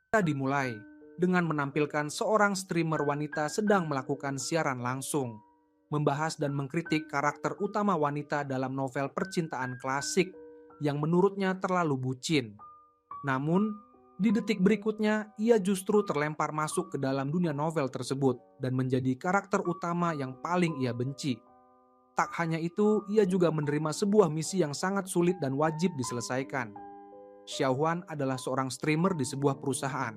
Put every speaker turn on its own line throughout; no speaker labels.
Kita dimulai dengan menampilkan seorang streamer wanita sedang melakukan siaran langsung, membahas dan mengkritik karakter utama wanita dalam novel percintaan klasik yang menurutnya terlalu bucin. Namun, di detik berikutnya ia justru terlempar masuk ke dalam dunia novel tersebut dan menjadi karakter utama yang paling ia benci. Tak hanya itu, ia juga menerima sebuah misi yang sangat sulit dan wajib diselesaikan. Xiaohuan adalah seorang streamer di sebuah perusahaan.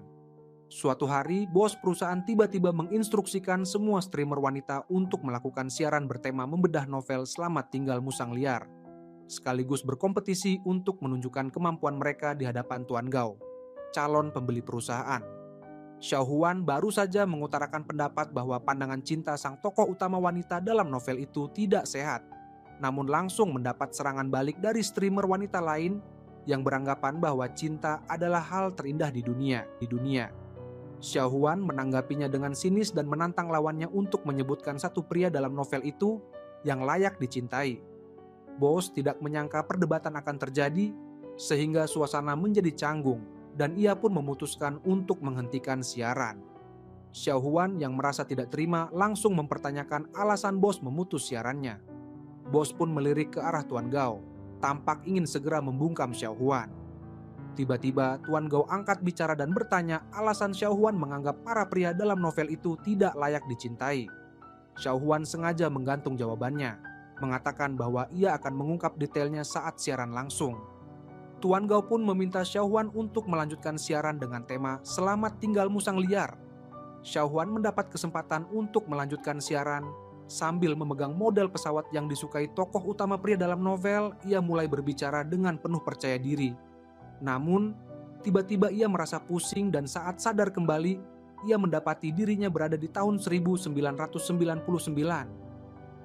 Suatu hari, bos perusahaan tiba-tiba menginstruksikan semua streamer wanita untuk melakukan siaran bertema membedah novel Selamat Tinggal Musang Liar, sekaligus berkompetisi untuk menunjukkan kemampuan mereka di hadapan Tuan Gao, calon pembeli perusahaan. Xiaohuan baru saja mengutarakan pendapat bahwa pandangan cinta sang tokoh utama wanita dalam novel itu tidak sehat, namun langsung mendapat serangan balik dari streamer wanita lain yang beranggapan bahwa cinta adalah hal terindah di dunia. Xiaohuan menanggapinya dengan sinis dan menantang lawannya untuk menyebutkan satu pria dalam novel itu yang layak dicintai. Bos tidak menyangka perdebatan akan terjadi, sehingga suasana menjadi canggung dan ia pun memutuskan untuk menghentikan siaran. Xiaohuan yang merasa tidak terima langsung mempertanyakan alasan bos memutus siarannya. Bos pun melirik ke arah Tuan Gao, tampak ingin segera membungkam Xiaohuan. Tiba-tiba Tuan Gao angkat bicara dan bertanya alasan Xiaohuan menganggap para pria dalam novel itu tidak layak dicintai. Xiaohuan sengaja menggantung jawabannya, mengatakan bahwa ia akan mengungkap detailnya saat siaran langsung. Tuan Gao pun meminta Xiaohuan untuk melanjutkan siaran dengan tema Selamat Tinggal Musang Liar. Xiaohuan mendapat kesempatan untuk melanjutkan siaran. Sambil memegang model pesawat yang disukai tokoh utama pria dalam novel, ia mulai berbicara dengan penuh percaya diri. Namun, tiba-tiba ia merasa pusing dan saat sadar kembali, ia mendapati dirinya berada di tahun 1999.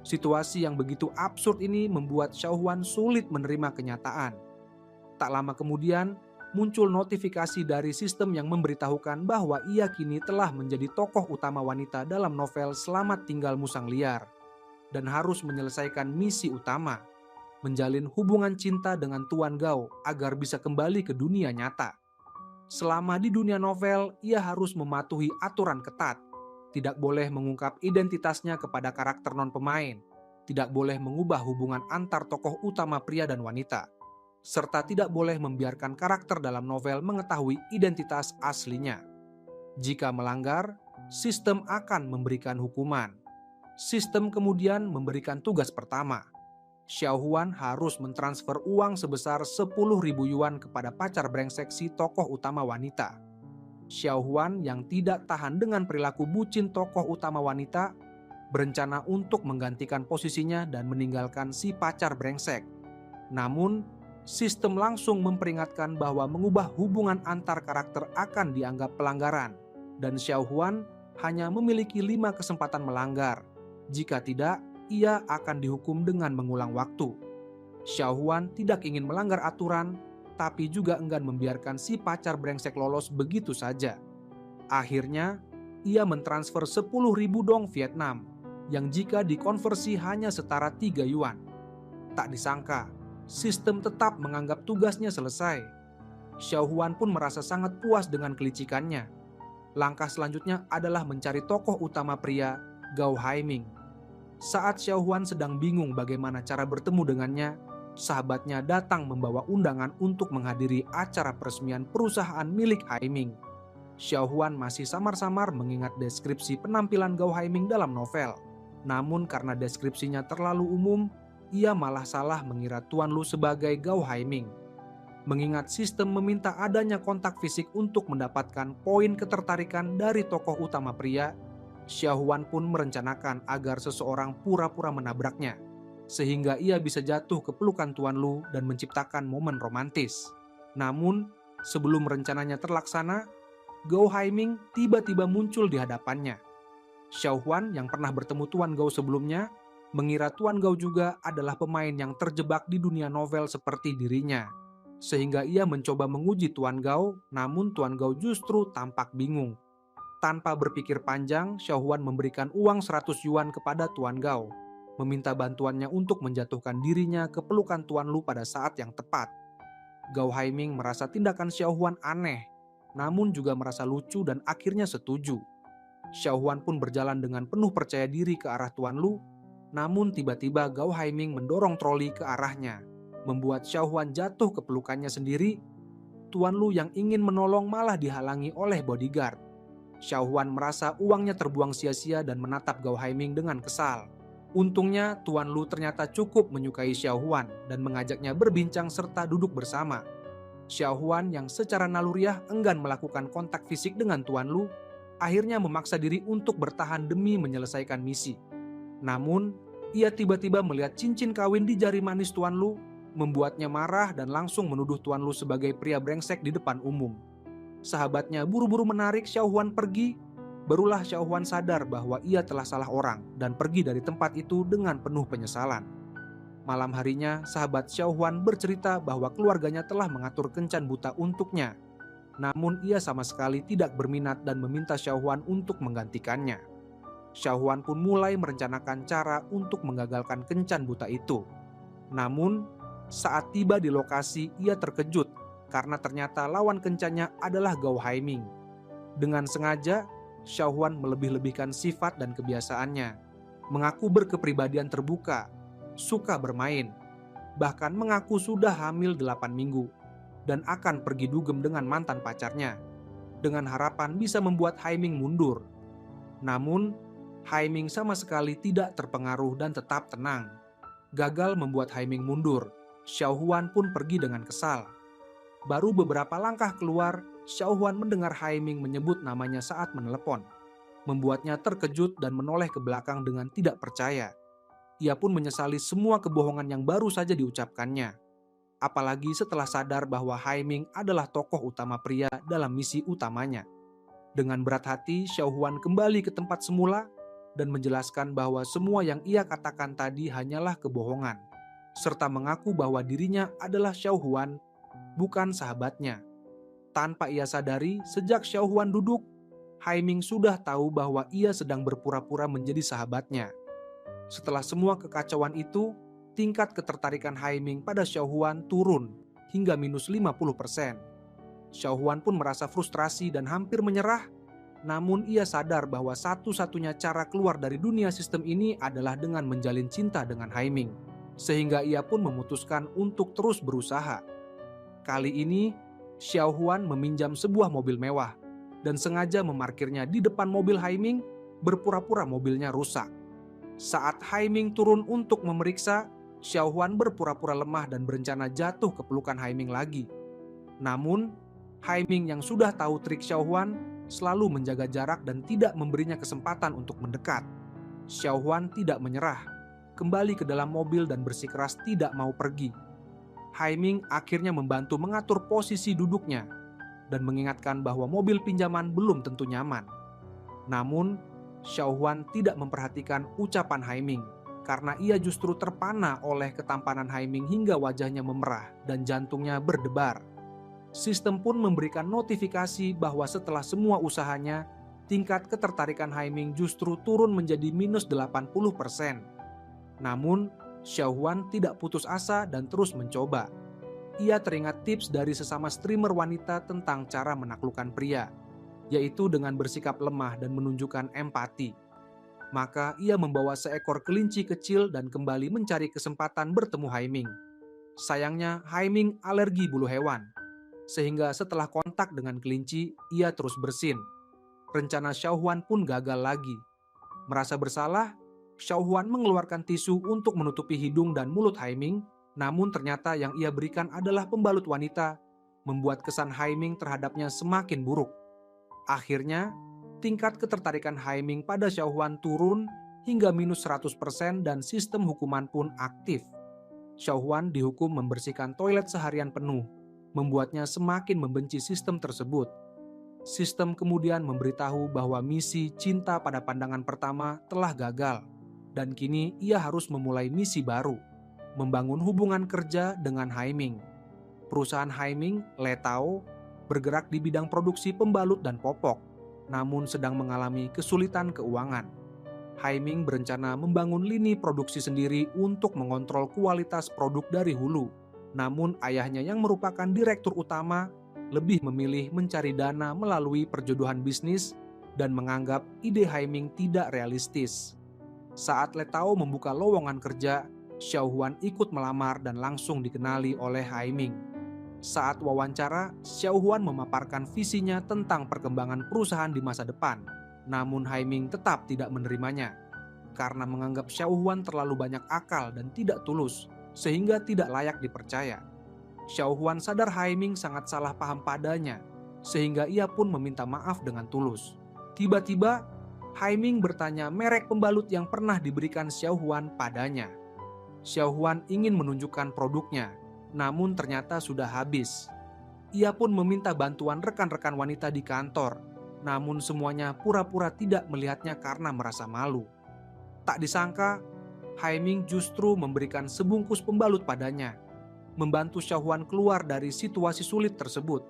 Situasi yang begitu absurd ini membuat Xiaohuan sulit menerima kenyataan. Tak lama kemudian, muncul notifikasi dari sistem yang memberitahukan bahwa ia kini telah menjadi tokoh utama wanita dalam novel Selamat Tinggal Musang Liar dan harus menyelesaikan misi utama, menjalin hubungan cinta dengan Tuan Gao agar bisa kembali ke dunia nyata. Selama di dunia novel, ia harus mematuhi aturan ketat, tidak boleh mengungkap identitasnya kepada karakter non-pemain, tidak boleh mengubah hubungan antar tokoh utama pria dan wanita, serta tidak boleh membiarkan karakter dalam novel mengetahui identitas aslinya. Jika melanggar, sistem akan memberikan hukuman. Sistem kemudian memberikan tugas pertama. Xiaohuan harus mentransfer uang sebesar 10.000 yuan kepada pacar brengsek si tokoh utama wanita. Xiaohuan yang tidak tahan dengan perilaku bucin tokoh utama wanita, berencana untuk menggantikan posisinya dan meninggalkan si pacar brengsek. Namun, sistem langsung memperingatkan bahwa mengubah hubungan antar karakter akan dianggap pelanggaran, dan Xiaohuan hanya memiliki 5 kesempatan melanggar. Jika tidak, ia akan dihukum dengan mengulang waktu. Xiaohuan tidak ingin melanggar aturan, tapi juga enggan membiarkan si pacar brengsek lolos begitu saja. Akhirnya, ia mentransfer 10.000 dong Vietnam, yang jika dikonversi hanya setara 3 yuan. Tak disangka, sistem tetap menganggap tugasnya selesai. Xiaohuan pun merasa sangat puas dengan kelicikannya. Langkah selanjutnya adalah mencari tokoh utama pria, Gao Haiming. Saat Xiaohuan sedang bingung bagaimana cara bertemu dengannya, sahabatnya datang membawa undangan untuk menghadiri acara peresmian perusahaan milik Haiming. Xiaohuan masih samar-samar mengingat deskripsi penampilan Gao Haiming dalam novel. Namun karena deskripsinya terlalu umum, ia malah salah mengira Tuan Lu sebagai Gao Haiming. Mengingat sistem meminta adanya kontak fisik untuk mendapatkan poin ketertarikan dari tokoh utama pria, Xiaohuan pun merencanakan agar seseorang pura-pura menabraknya, sehingga ia bisa jatuh ke pelukan Tuan Lu dan menciptakan momen romantis. Namun, sebelum rencananya terlaksana, Gao Haiming tiba-tiba muncul di hadapannya. Xiaohuan yang pernah bertemu Tuan Gao sebelumnya, mengira Tuan Gao juga adalah pemain yang terjebak di dunia novel seperti dirinya. Sehingga ia mencoba menguji Tuan Gao, namun Tuan Gao justru tampak bingung. Tanpa berpikir panjang, Xiaohuan memberikan uang 100 yuan kepada Tuan Gao, meminta bantuannya untuk menjatuhkan dirinya ke pelukan Tuan Lu pada saat yang tepat. Gao Haiming merasa tindakan Xiaohuan aneh. namun juga merasa lucu dan akhirnya setuju. Xiaohuan pun berjalan dengan penuh percaya diri ke arah Tuan Lu, namun tiba-tiba Gao Haiming mendorong troli ke arahnya, membuat Xiaohuan jatuh ke pelukannya sendiri. Tuan Lu yang ingin menolong malah dihalangi oleh bodyguard. Xiaohuan merasa uangnya terbuang sia-sia dan menatap Gao Haiming dengan kesal. Untungnya Tuan Lu ternyata cukup menyukai Xiaohuan dan mengajaknya berbincang serta duduk bersama. Xiaohuan yang secara naluriah enggan melakukan kontak fisik dengan Tuan Lu, akhirnya memaksa diri untuk bertahan demi menyelesaikan misi. Namun, ia tiba-tiba melihat cincin kawin di jari manis Tuan Lu, membuatnya marah dan langsung menuduh Tuan Lu sebagai pria brengsek di depan umum. Sahabatnya buru-buru menarik Xiaohuan pergi. Barulah Xiaohuan sadar bahwa ia telah salah orang dan pergi dari tempat itu dengan penuh penyesalan. Malam harinya, sahabat Xiaohuan bercerita bahwa keluarganya telah mengatur kencan buta untuknya. Namun ia sama sekali tidak berminat dan meminta Xiaohuan untuk menggantikannya. Xiaohuan pun mulai merencanakan cara untuk menggagalkan kencan buta itu. Namun, saat tiba di lokasi ia terkejut karena ternyata lawan kencannya adalah Gao Haiming. Dengan sengaja, Xiaohuan melebih-lebihkan sifat dan kebiasaannya, mengaku berkepribadian terbuka, suka bermain, bahkan mengaku sudah hamil 8 minggu dan akan pergi dugem dengan mantan pacarnya, dengan harapan bisa membuat Haiming mundur. Namun, Haiming sama sekali tidak terpengaruh dan tetap tenang. Gagal membuat Haiming mundur, Xiaohuan pun pergi dengan kesal. Baru beberapa langkah keluar, Xiaohuan mendengar Haiming menyebut namanya saat menelepon. Membuatnya terkejut dan menoleh ke belakang dengan tidak percaya. Ia pun menyesali semua kebohongan yang baru saja diucapkannya. Apalagi setelah sadar bahwa Haiming adalah tokoh utama pria dalam misi utamanya. Dengan berat hati, Xiaohuan kembali ke tempat semula dan menjelaskan bahwa semua yang ia katakan tadi hanyalah kebohongan, serta mengaku bahwa dirinya adalah Xiaohuan, bukan sahabatnya. Tanpa ia sadari, sejak Xiaohuan duduk, Haiming sudah tahu bahwa ia sedang berpura-pura menjadi sahabatnya. Setelah semua kekacauan itu, tingkat ketertarikan Haiming pada Xiaohuan turun hingga minus 50%. Xiaohuan pun merasa frustrasi dan hampir menyerah, namun ia sadar bahwa satu-satunya cara keluar dari dunia sistem ini adalah dengan menjalin cinta dengan Haiming, sehingga ia pun memutuskan untuk terus berusaha. Kali ini, Xiaohuan meminjam sebuah mobil mewah dan sengaja memarkirnya di depan mobil Haiming, berpura-pura mobilnya rusak. Saat Haiming turun untuk memeriksa, Xiaohuan berpura-pura lemah dan berencana jatuh ke pelukan Haiming lagi. Namun, Haiming yang sudah tahu trik Xiaohuan selalu menjaga jarak dan tidak memberinya kesempatan untuk mendekat. Xiaohuan tidak menyerah, kembali ke dalam mobil dan bersikeras tidak mau pergi. Haiming akhirnya membantu mengatur posisi duduknya dan mengingatkan bahwa mobil pinjaman belum tentu nyaman. Namun, Xiaohuan tidak memperhatikan ucapan Haiming karena ia justru terpana oleh ketampanan Haiming hingga wajahnya memerah dan jantungnya berdebar. Sistem pun memberikan notifikasi bahwa setelah semua usahanya, tingkat ketertarikan Haiming justru turun menjadi minus 80%. Namun, Xiaohuan tidak putus asa dan terus mencoba. Ia teringat tips dari sesama streamer wanita tentang cara menaklukkan pria, yaitu dengan bersikap lemah dan menunjukkan empati. Maka ia membawa seekor kelinci kecil dan kembali mencari kesempatan bertemu Haiming. Sayangnya Haiming alergi bulu hewan, sehingga setelah kontak dengan kelinci, ia terus bersin. Rencana Xiaohuan pun gagal lagi. Merasa bersalah, Xiaohuan mengeluarkan tisu untuk menutupi hidung dan mulut Haiming, namun ternyata yang ia berikan adalah pembalut wanita, membuat kesan Haiming terhadapnya semakin buruk. Akhirnya, tingkat ketertarikan Haiming pada Xiaohuan turun hingga minus 100% dan sistem hukuman pun aktif. Xiaohuan dihukum membersihkan toilet seharian penuh, membuatnya semakin membenci sistem tersebut. Sistem kemudian memberitahu bahwa misi cinta pada pandangan pertama telah gagal, dan kini ia harus memulai misi baru, membangun hubungan kerja dengan Haiming. Perusahaan Haiming, Letao, bergerak di bidang produksi pembalut dan popok, namun sedang mengalami kesulitan keuangan. Haiming berencana membangun lini produksi sendiri untuk mengontrol kualitas produk dari hulu. Namun ayahnya yang merupakan direktur utama lebih memilih mencari dana melalui perjodohan bisnis dan menganggap ide Haiming tidak realistis. Saat Letao membuka lowongan kerja, Xiao Huan ikut melamar dan langsung dikenali oleh Haiming. Saat wawancara, Xiao Huan memaparkan visinya tentang perkembangan perusahaan di masa depan. Namun Haiming tetap tidak menerimanya, karena menganggap Xiao Huan terlalu banyak akal dan tidak tulus, sehingga tidak layak dipercaya. Xiao Huan sadar Haiming sangat salah paham padanya, sehingga ia pun meminta maaf dengan tulus. Tiba-tiba, Haiming bertanya merek pembalut yang pernah diberikan Xiao Huan padanya. Xiao Huan ingin menunjukkan produknya, namun ternyata sudah habis. Ia pun meminta bantuan rekan-rekan wanita di kantor, namun semuanya pura-pura tidak melihatnya karena merasa malu. Tak disangka, Haiming justru memberikan sebungkus pembalut padanya, membantu Xiao Huan keluar dari situasi sulit tersebut.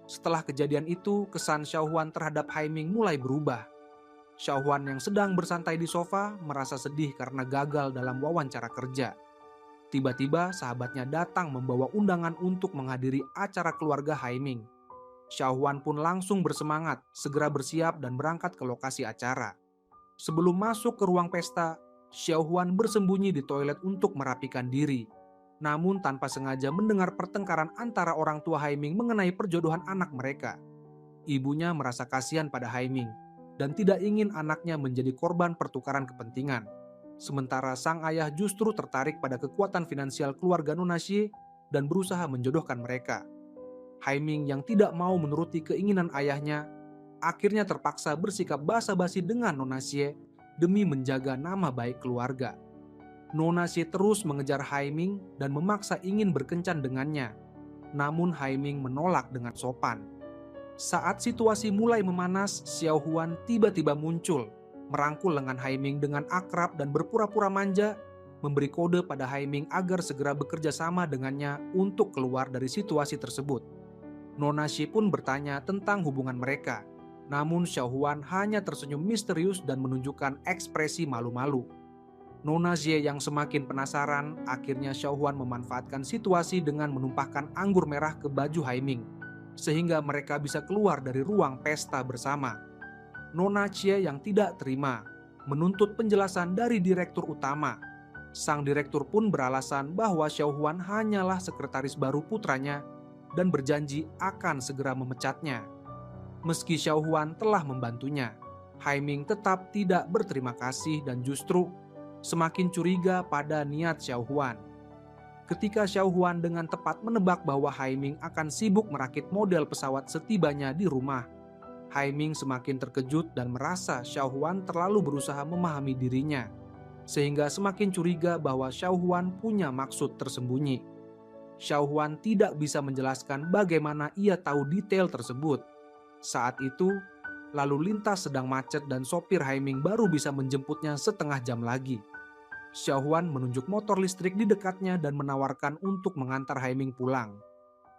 Setelah kejadian itu, kesan Xiao Huan terhadap Haiming mulai berubah. Xiao Huan yang sedang bersantai di sofa merasa sedih karena gagal dalam wawancara kerja. Tiba-tiba sahabatnya datang membawa undangan untuk menghadiri acara keluarga Haiming. Xiao Huan pun langsung bersemangat, segera bersiap dan berangkat ke lokasi acara. Sebelum masuk ke ruang pesta, Xiao Huan bersembunyi di toilet untuk merapikan diri. Namun tanpa sengaja mendengar pertengkaran antara orang tua Haiming mengenai perjodohan anak mereka. Ibunya merasa kasihan pada Haiming dan tidak ingin anaknya menjadi korban pertukaran kepentingan. Sementara sang ayah justru tertarik pada kekuatan finansial keluarga Nona Xie dan berusaha menjodohkan mereka. Haiming yang tidak mau menuruti keinginan ayahnya, akhirnya terpaksa bersikap basa-basi dengan Nona Xie demi menjaga nama baik keluarga. Nona Xie terus mengejar Haiming dan memaksa ingin berkencan dengannya. Namun Haiming menolak dengan sopan. Saat situasi mulai memanas, Xiao Huan tiba-tiba muncul, merangkul lengan Haiming dengan akrab dan berpura-pura manja, memberi kode pada Haiming agar segera bekerja sama dengannya untuk keluar dari situasi tersebut. Nona Xie pun bertanya tentang hubungan mereka, namun Xiao Huan hanya tersenyum misterius dan menunjukkan ekspresi malu-malu. Nona Xie yang semakin penasaran, akhirnya Xiao Huan memanfaatkan situasi dengan menumpahkan anggur merah ke baju Haiming, sehingga mereka bisa keluar dari ruang pesta bersama. Nona Xie yang tidak terima, menuntut penjelasan dari direktur utama. Sang direktur pun beralasan bahwa Xiao Huan hanyalah sekretaris baru putranya dan berjanji akan segera memecatnya. Meski Xiao Huan telah membantunya, Haiming tetap tidak berterima kasih dan justru semakin curiga pada niat Xiao Huan. Ketika Xiao Huan dengan tepat menebak bahwa Haiming akan sibuk merakit model pesawat setibanya di rumah, Haiming semakin terkejut dan merasa Xiao Huan terlalu berusaha memahami dirinya, sehingga semakin curiga bahwa Xiao Huan punya maksud tersembunyi. Xiao Huan tidak bisa menjelaskan bagaimana ia tahu detail tersebut. Saat itu, lalu lintas sedang macet dan sopir Haiming baru bisa menjemputnya setengah jam lagi. Xiao Huan menunjuk motor listrik di dekatnya dan menawarkan untuk mengantar Haiming pulang.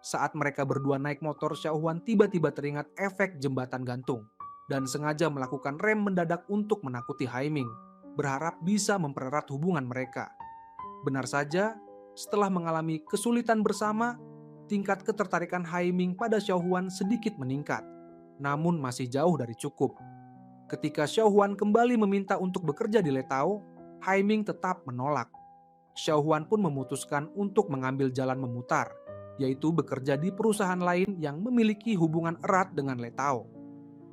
Saat mereka berdua naik motor, Xiao Huan tiba-tiba teringat efek jembatan gantung dan sengaja melakukan rem mendadak untuk menakuti Haiming, berharap bisa mempererat hubungan mereka. Benar saja, setelah mengalami kesulitan bersama, tingkat ketertarikan Haiming pada Xiao Huan sedikit meningkat, namun masih jauh dari cukup. Ketika Xiao Huan kembali meminta untuk bekerja di Letao, Haiming tetap menolak. Xiao Huan pun memutuskan untuk mengambil jalan memutar, yaitu bekerja di perusahaan lain yang memiliki hubungan erat dengan Letao.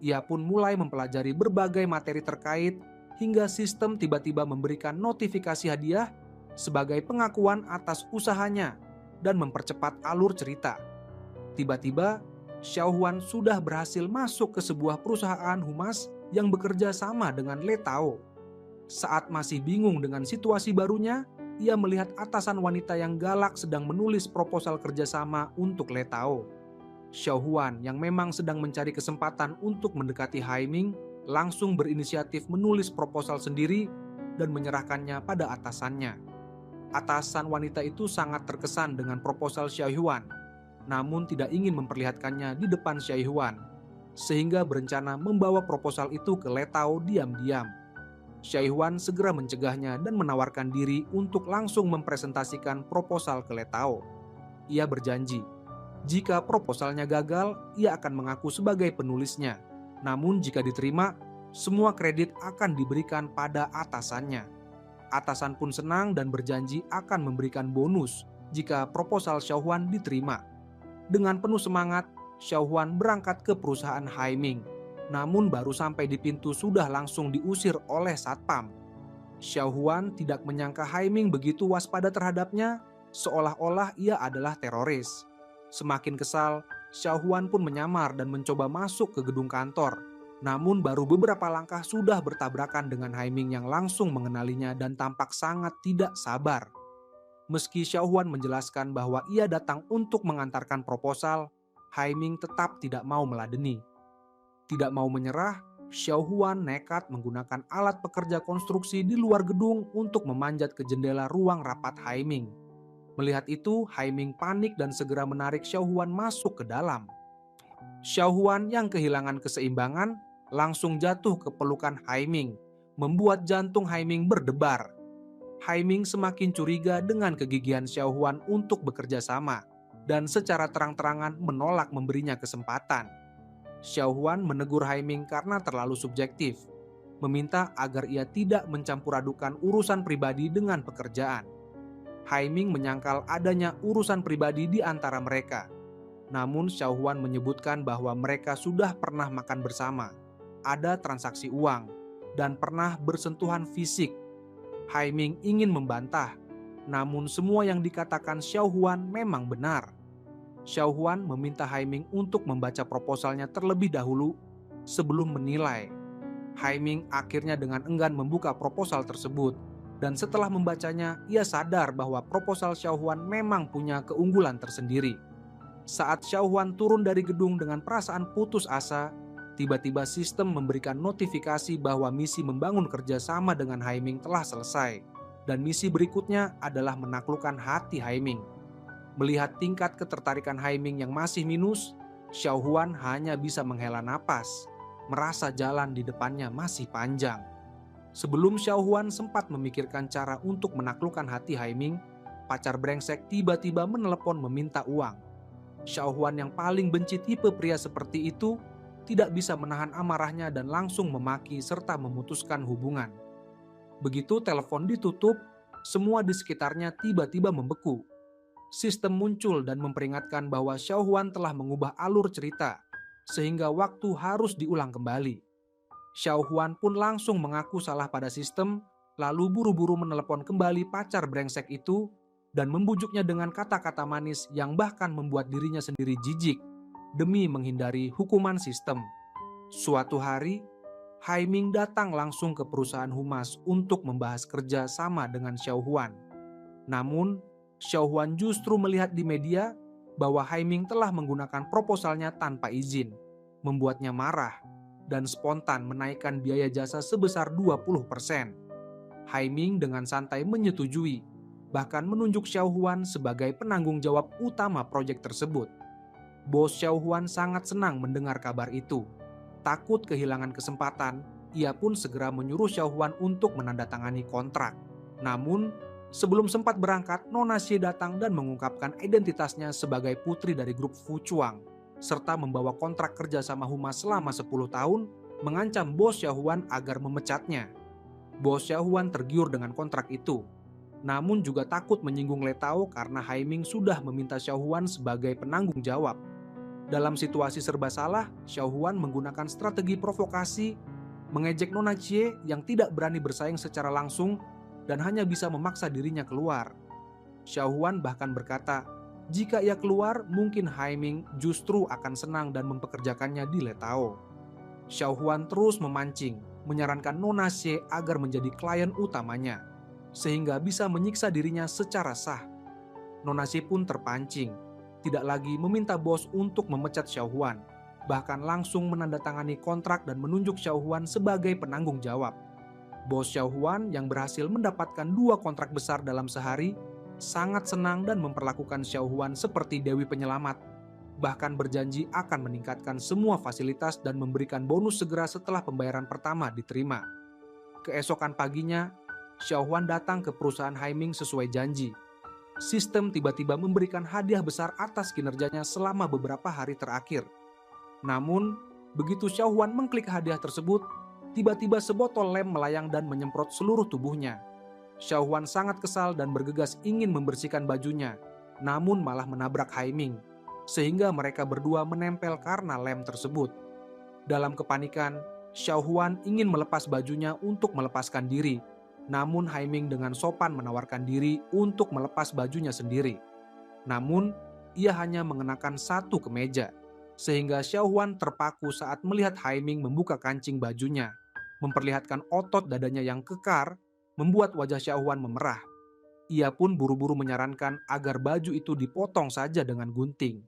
Ia pun mulai mempelajari berbagai materi terkait hingga sistem tiba-tiba memberikan notifikasi hadiah sebagai pengakuan atas usahanya dan mempercepat alur cerita. Tiba-tiba, Xiao Huan sudah berhasil masuk ke sebuah perusahaan humas yang bekerja sama dengan Letao. Saat masih bingung dengan situasi barunya, ia melihat atasan wanita yang galak sedang menulis proposal kerjasama untuk Letao. Xiao Huan yang memang sedang mencari kesempatan untuk mendekati Haiming, langsung berinisiatif menulis proposal sendiri dan menyerahkannya pada atasannya. Atasan wanita itu sangat terkesan dengan proposal Xiao Huan, namun tidak ingin memperlihatkannya di depan Xiao Huan, sehingga berencana membawa proposal itu ke Letao diam-diam. Xiao Huan segera mencegahnya dan menawarkan diri untuk langsung mempresentasikan proposal ke Letao. Ia berjanji, Jika proposalnya gagal, ia akan mengaku sebagai penulisnya. Namun jika diterima, semua kredit akan diberikan pada atasannya. Atasan pun senang dan berjanji akan memberikan bonus jika proposal Xiaohuan diterima. Dengan penuh semangat, Xiaohuan berangkat ke perusahaan Haiming. Namun baru sampai di pintu sudah langsung diusir oleh satpam. Xiaohuan tidak menyangka Haiming begitu waspada terhadapnya, seolah-olah ia adalah teroris. Semakin kesal, Xiaohuan pun menyamar dan mencoba masuk ke gedung kantor. Namun baru beberapa langkah sudah bertabrakan dengan Haiming yang langsung mengenalinya dan tampak sangat tidak sabar. Meski Xiaohuan menjelaskan bahwa ia datang untuk mengantarkan proposal, Haiming tetap tidak mau meladeni. Tidak mau menyerah, Xiaohuan nekat menggunakan alat pekerja konstruksi di luar gedung untuk memanjat ke jendela ruang rapat Haiming. Melihat itu, Haiming panik dan segera menarik Xiaohuan masuk ke dalam. Xiaohuan yang kehilangan keseimbangan langsung jatuh ke pelukan Haiming, membuat jantung Haiming berdebar. Haiming semakin curiga dengan kegigihan Xiaohuan untuk bekerja sama dan secara terang-terangan menolak memberinya kesempatan. Xiaohuan menegur Haiming karena terlalu subjektif, meminta agar ia tidak mencampur adukan urusan pribadi dengan pekerjaan. Haiming menyangkal adanya urusan pribadi di antara mereka. Namun Xiaohuan menyebutkan bahwa mereka sudah pernah makan bersama, ada transaksi uang, dan pernah bersentuhan fisik. Haiming ingin membantah, namun semua yang dikatakan Xiaohuan memang benar. Xiaohuan meminta Haiming untuk membaca proposalnya terlebih dahulu sebelum menilai. Haiming akhirnya dengan enggan membuka proposal tersebut. Dan setelah membacanya, ia sadar bahwa proposal Xiaohuan memang punya keunggulan tersendiri. Saat Xiaohuan turun dari gedung dengan perasaan putus asa, tiba-tiba sistem memberikan notifikasi bahwa misi membangun kerjasama dengan Haiming telah selesai. Dan misi berikutnya adalah menaklukkan hati Haiming. Melihat tingkat ketertarikan Haiming yang masih minus, Xiaohuan hanya bisa menghela napas, merasa jalan di depannya masih panjang. Sebelum Xiaohuan sempat memikirkan cara untuk menaklukkan hati Haiming, pacar brengsek tiba-tiba menelepon meminta uang. Xiaohuan yang paling benci tipe pria seperti itu tidak bisa menahan amarahnya dan langsung memaki serta memutuskan hubungan. Begitu telepon ditutup, semua di sekitarnya tiba-tiba membeku. Sistem muncul dan memperingatkan bahwa Xiaohuan telah mengubah alur cerita, sehingga waktu harus diulang kembali. Xiaohuan pun langsung mengaku salah pada sistem, lalu buru-buru menelepon kembali pacar brengsek itu dan membujuknya dengan kata-kata manis yang bahkan membuat dirinya sendiri jijik demi menghindari hukuman sistem. Suatu hari, Haiming datang langsung ke perusahaan humas untuk membahas kerja sama dengan Xiaohuan. Namun, Xiaohuan justru melihat di media bahwa Haiming telah menggunakan proposalnya tanpa izin, membuatnya marah dan spontan menaikkan biaya jasa sebesar 20%. Haiming dengan santai menyetujui, bahkan menunjuk Xiaohuan sebagai penanggung jawab utama proyek tersebut. Bos Xiaohuan sangat senang mendengar kabar itu. Takut kehilangan kesempatan, ia pun segera menyuruh Xiaohuan untuk menandatangani kontrak. Namun, sebelum sempat berangkat, Nona Xie datang dan mengungkapkan identitasnya sebagai putri dari grup Fuchuang, serta membawa kontrak kerja sama humas selama 10 tahun, mengancam bos Xiaohuan agar memecatnya. Bos Xiaohuan tergiur dengan kontrak itu, namun juga takut menyinggung Letao karena Haiming sudah meminta Xiaohuan sebagai penanggung jawab. Dalam situasi serba salah, Xiaohuan menggunakan strategi provokasi, mengejek Nona Xie yang tidak berani bersaing secara langsung dan hanya bisa memaksa dirinya keluar. Xiaohuan bahkan berkata, jika ia keluar, mungkin Haiming justru akan senang dan mempekerjakannya di Letao. Xiaohuan terus memancing, menyarankan Nona Xie agar menjadi klien utamanya, sehingga bisa menyiksa dirinya secara sah. Nona Xie pun terpancing, tidak lagi meminta bos untuk memecat Xiaohuan, bahkan langsung menandatangani kontrak dan menunjuk Xiaohuan sebagai penanggung jawab. Bos Xiaohuan yang berhasil mendapatkan 2 kontrak besar dalam sehari, sangat senang dan memperlakukan Xiaohuan seperti dewi penyelamat, bahkan berjanji akan meningkatkan semua fasilitas dan memberikan bonus segera setelah pembayaran pertama diterima. Keesokan paginya, Xiaohuan datang ke perusahaan Haiming sesuai janji. sistem tiba-tiba memberikan hadiah besar atas kinerjanya selama beberapa hari terakhir. Namun, begitu Xiao Huan mengklik hadiah tersebut, tiba-tiba sebotol lem melayang dan menyemprot seluruh tubuhnya. Xiao Huan sangat kesal dan bergegas ingin membersihkan bajunya, namun malah menabrak Haiming, sehingga mereka berdua menempel karena lem tersebut. Dalam kepanikan, Xiao Huan ingin melepas bajunya untuk melepaskan diri, namun Haiming dengan sopan menawarkan diri untuk melepas bajunya sendiri. Namun, ia hanya mengenakan satu kemeja, sehingga Xiao Huan terpaku saat melihat Haiming membuka kancing bajunya, memperlihatkan otot dadanya yang kekar, membuat wajah Xiao Huan memerah. Ia pun buru-buru menyarankan agar baju itu dipotong saja dengan gunting.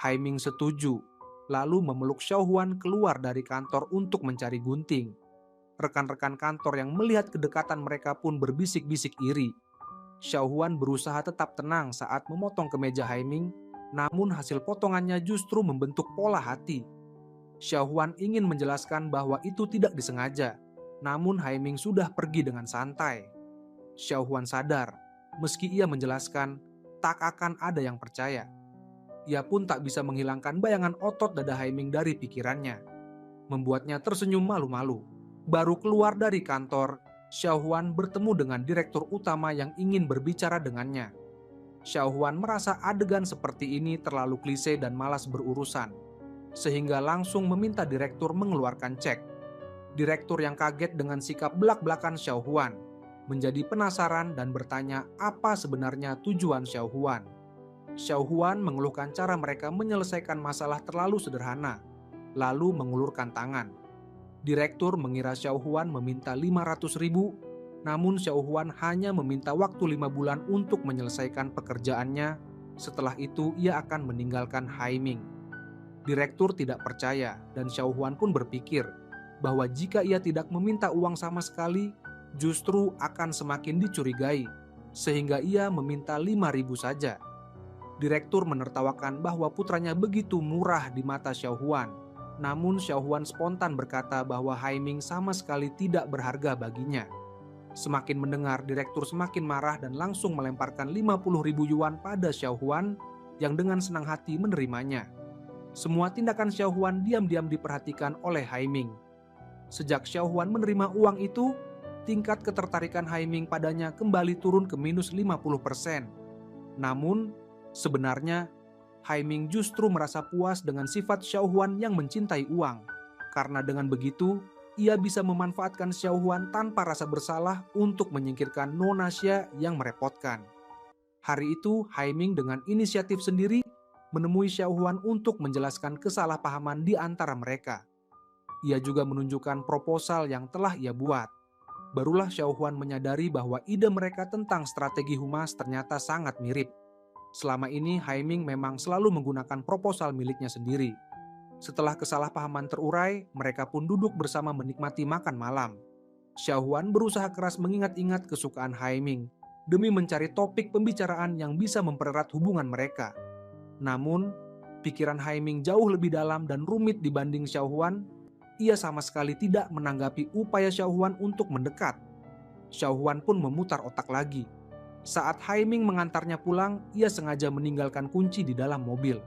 Haiming setuju, lalu memeluk Xiao Huan keluar dari kantor untuk mencari gunting. Rekan-rekan kantor yang melihat kedekatan mereka pun berbisik-bisik iri. Xiao Huan berusaha tetap tenang saat memotong kemeja Haiming, namun hasil potongannya justru membentuk pola hati. Xiao Huan ingin menjelaskan bahwa itu tidak disengaja, namun Haiming sudah pergi dengan santai. Xiao Huan sadar, meski ia menjelaskan, tak akan ada yang percaya. Ia pun tak bisa menghilangkan bayangan otot dada Haiming dari pikirannya. Membuatnya tersenyum malu-malu. Baru keluar dari kantor, Xiao Huan bertemu dengan direktur utama yang ingin berbicara dengannya. Xiao Huan merasa adegan seperti ini terlalu klise dan malas berurusan, sehingga langsung meminta direktur mengeluarkan cek. Direktur yang kaget dengan sikap belak-belakan Xiao Huan, menjadi penasaran dan bertanya apa sebenarnya tujuan Xiao Huan. Xiao Huan mengeluhkan cara mereka menyelesaikan masalah terlalu sederhana, lalu mengulurkan tangan. Direktur mengira Xiao Huan meminta 500.000, namun Xiao Huan hanya meminta waktu 5 bulan untuk menyelesaikan pekerjaannya. Setelah itu ia akan meninggalkan Haiming. Direktur tidak percaya dan Xiao Huan pun berpikir bahwa jika ia tidak meminta uang sama sekali, justru akan semakin dicurigai, sehingga ia meminta 5.000 saja. Direktur menertawakan bahwa putranya begitu murah di mata Xiao Huan. Namun Xiao Huan spontan berkata bahwa Haiming sama sekali tidak berharga baginya. Semakin mendengar, direktur semakin marah dan langsung melemparkan 50.000 yuan pada Xiao Huan yang dengan senang hati menerimanya. Semua tindakan Xiao Huan diam-diam diperhatikan oleh Haiming. Sejak Xiao Huan menerima uang itu, tingkat ketertarikan Haiming padanya kembali turun ke minus 50%. Namun, sebenarnya Haiming justru merasa puas dengan sifat Xiao Huan yang mencintai uang, karena dengan begitu, ia bisa memanfaatkan Xiao Huan tanpa rasa bersalah untuk menyingkirkan Nona Xia yang merepotkan. Hari itu, Haiming dengan inisiatif sendiri menemui Xiao Huan untuk menjelaskan kesalahpahaman di antara mereka. Ia juga menunjukkan proposal yang telah ia buat. Barulah Xiao Huan menyadari bahwa ide mereka tentang strategi humas ternyata sangat mirip. Selama ini Haiming memang selalu menggunakan proposal miliknya sendiri. Setelah kesalahpahaman terurai, mereka pun duduk bersama menikmati makan malam. Xiao Huan berusaha keras mengingat-ingat kesukaan Haiming demi mencari topik pembicaraan yang bisa mempererat hubungan mereka. Namun, pikiran Haiming jauh lebih dalam dan rumit dibanding Xiao Huan. Ia sama sekali tidak menanggapi upaya Xiao Huan untuk mendekat. Xiao Huan pun memutar otak lagi. Saat Haiming mengantarnya pulang, ia sengaja meninggalkan kunci di dalam mobil.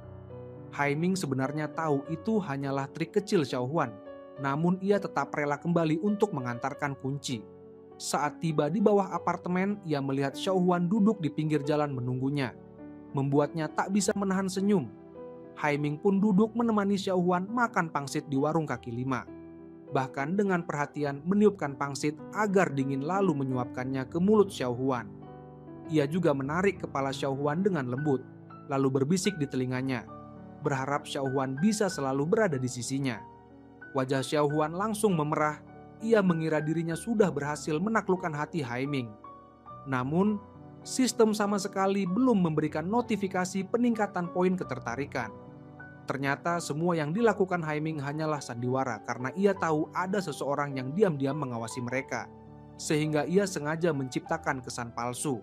Haiming sebenarnya tahu itu hanyalah trik kecil Xiao Huan, namun ia tetap rela kembali untuk mengantarkan kunci. Saat tiba di bawah apartemen, ia melihat Xiao Huan duduk di pinggir jalan menunggunya. Membuatnya tak bisa menahan senyum. Haiming pun duduk menemani Xiao Huan makan pangsit di warung kaki lima. Bahkan dengan perhatian meniupkan pangsit agar dingin lalu menyuapkannya ke mulut Xiao Huan. Ia juga menarik kepala Xiao Huan dengan lembut, lalu berbisik di telinganya, berharap Xiao Huan bisa selalu berada di sisinya. Wajah Xiao Huan langsung memerah, ia mengira dirinya sudah berhasil menaklukkan hati Haiming. Namun, sistem sama sekali belum memberikan notifikasi peningkatan poin ketertarikan. Ternyata semua yang dilakukan Haiming hanyalah sandiwara karena ia tahu ada seseorang yang diam-diam mengawasi mereka, sehingga ia sengaja menciptakan kesan palsu.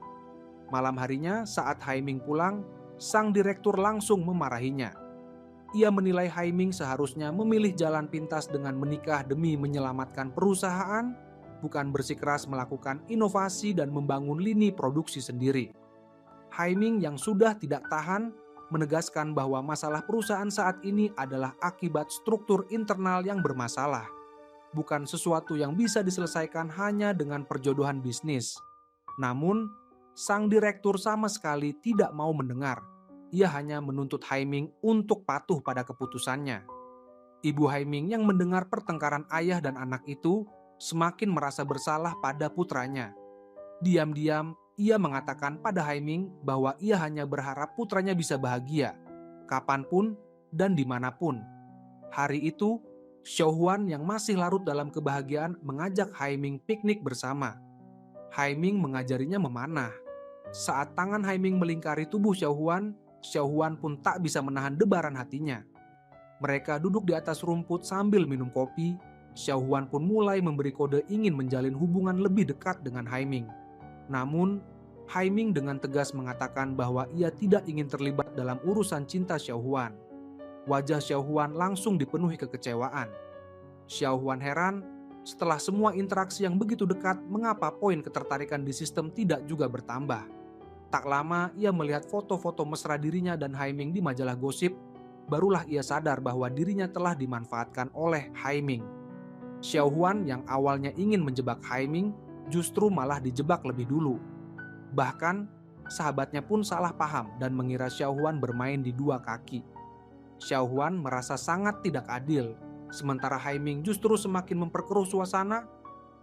Malam harinya saat Haiming pulang, sang direktur langsung memarahinya. Ia menilai Haiming seharusnya memilih jalan pintas dengan menikah demi menyelamatkan perusahaan, bukan bersikeras melakukan inovasi dan membangun lini produksi sendiri. Haiming yang sudah tidak tahan menegaskan bahwa masalah perusahaan saat ini adalah akibat struktur internal yang bermasalah, bukan sesuatu yang bisa diselesaikan hanya dengan perjodohan bisnis. Namun, sang direktur sama sekali tidak mau mendengar. Ia hanya menuntut Haiming untuk patuh pada keputusannya. Ibu Haiming yang mendengar pertengkaran ayah dan anak itu semakin merasa bersalah pada putranya. Diam-diam, ia mengatakan pada Haiming bahwa ia hanya berharap putranya bisa bahagia, kapanpun dan dimanapun. Hari itu, Xiaohuan yang masih larut dalam kebahagiaan mengajak Haiming piknik bersama. Haiming mengajarinya memanah. Saat tangan Haiming melingkari tubuh Xiaohuan, Xiaohuan pun tak bisa menahan debaran hatinya. Mereka duduk di atas rumput sambil minum kopi. Xiaohuan pun mulai memberi kode ingin menjalin hubungan lebih dekat dengan Haiming. Namun, Haiming dengan tegas mengatakan bahwa ia tidak ingin terlibat dalam urusan cinta Xiaohuan. Wajah Xiaohuan langsung dipenuhi kekecewaan. Xiaohuan heran, setelah semua interaksi yang begitu dekat, mengapa poin ketertarikan di sistem tidak juga bertambah. Tak lama ia melihat foto-foto mesra dirinya dan Haiming di majalah gosip, barulah ia sadar bahwa dirinya telah dimanfaatkan oleh Haiming. Xiaohuan yang awalnya ingin menjebak Haiming, justru malah dijebak lebih dulu. Bahkan, sahabatnya pun salah paham dan mengira Xiaohuan bermain di dua kaki. Xiaohuan merasa sangat tidak adil, sementara Haiming justru semakin memperkeruh suasana,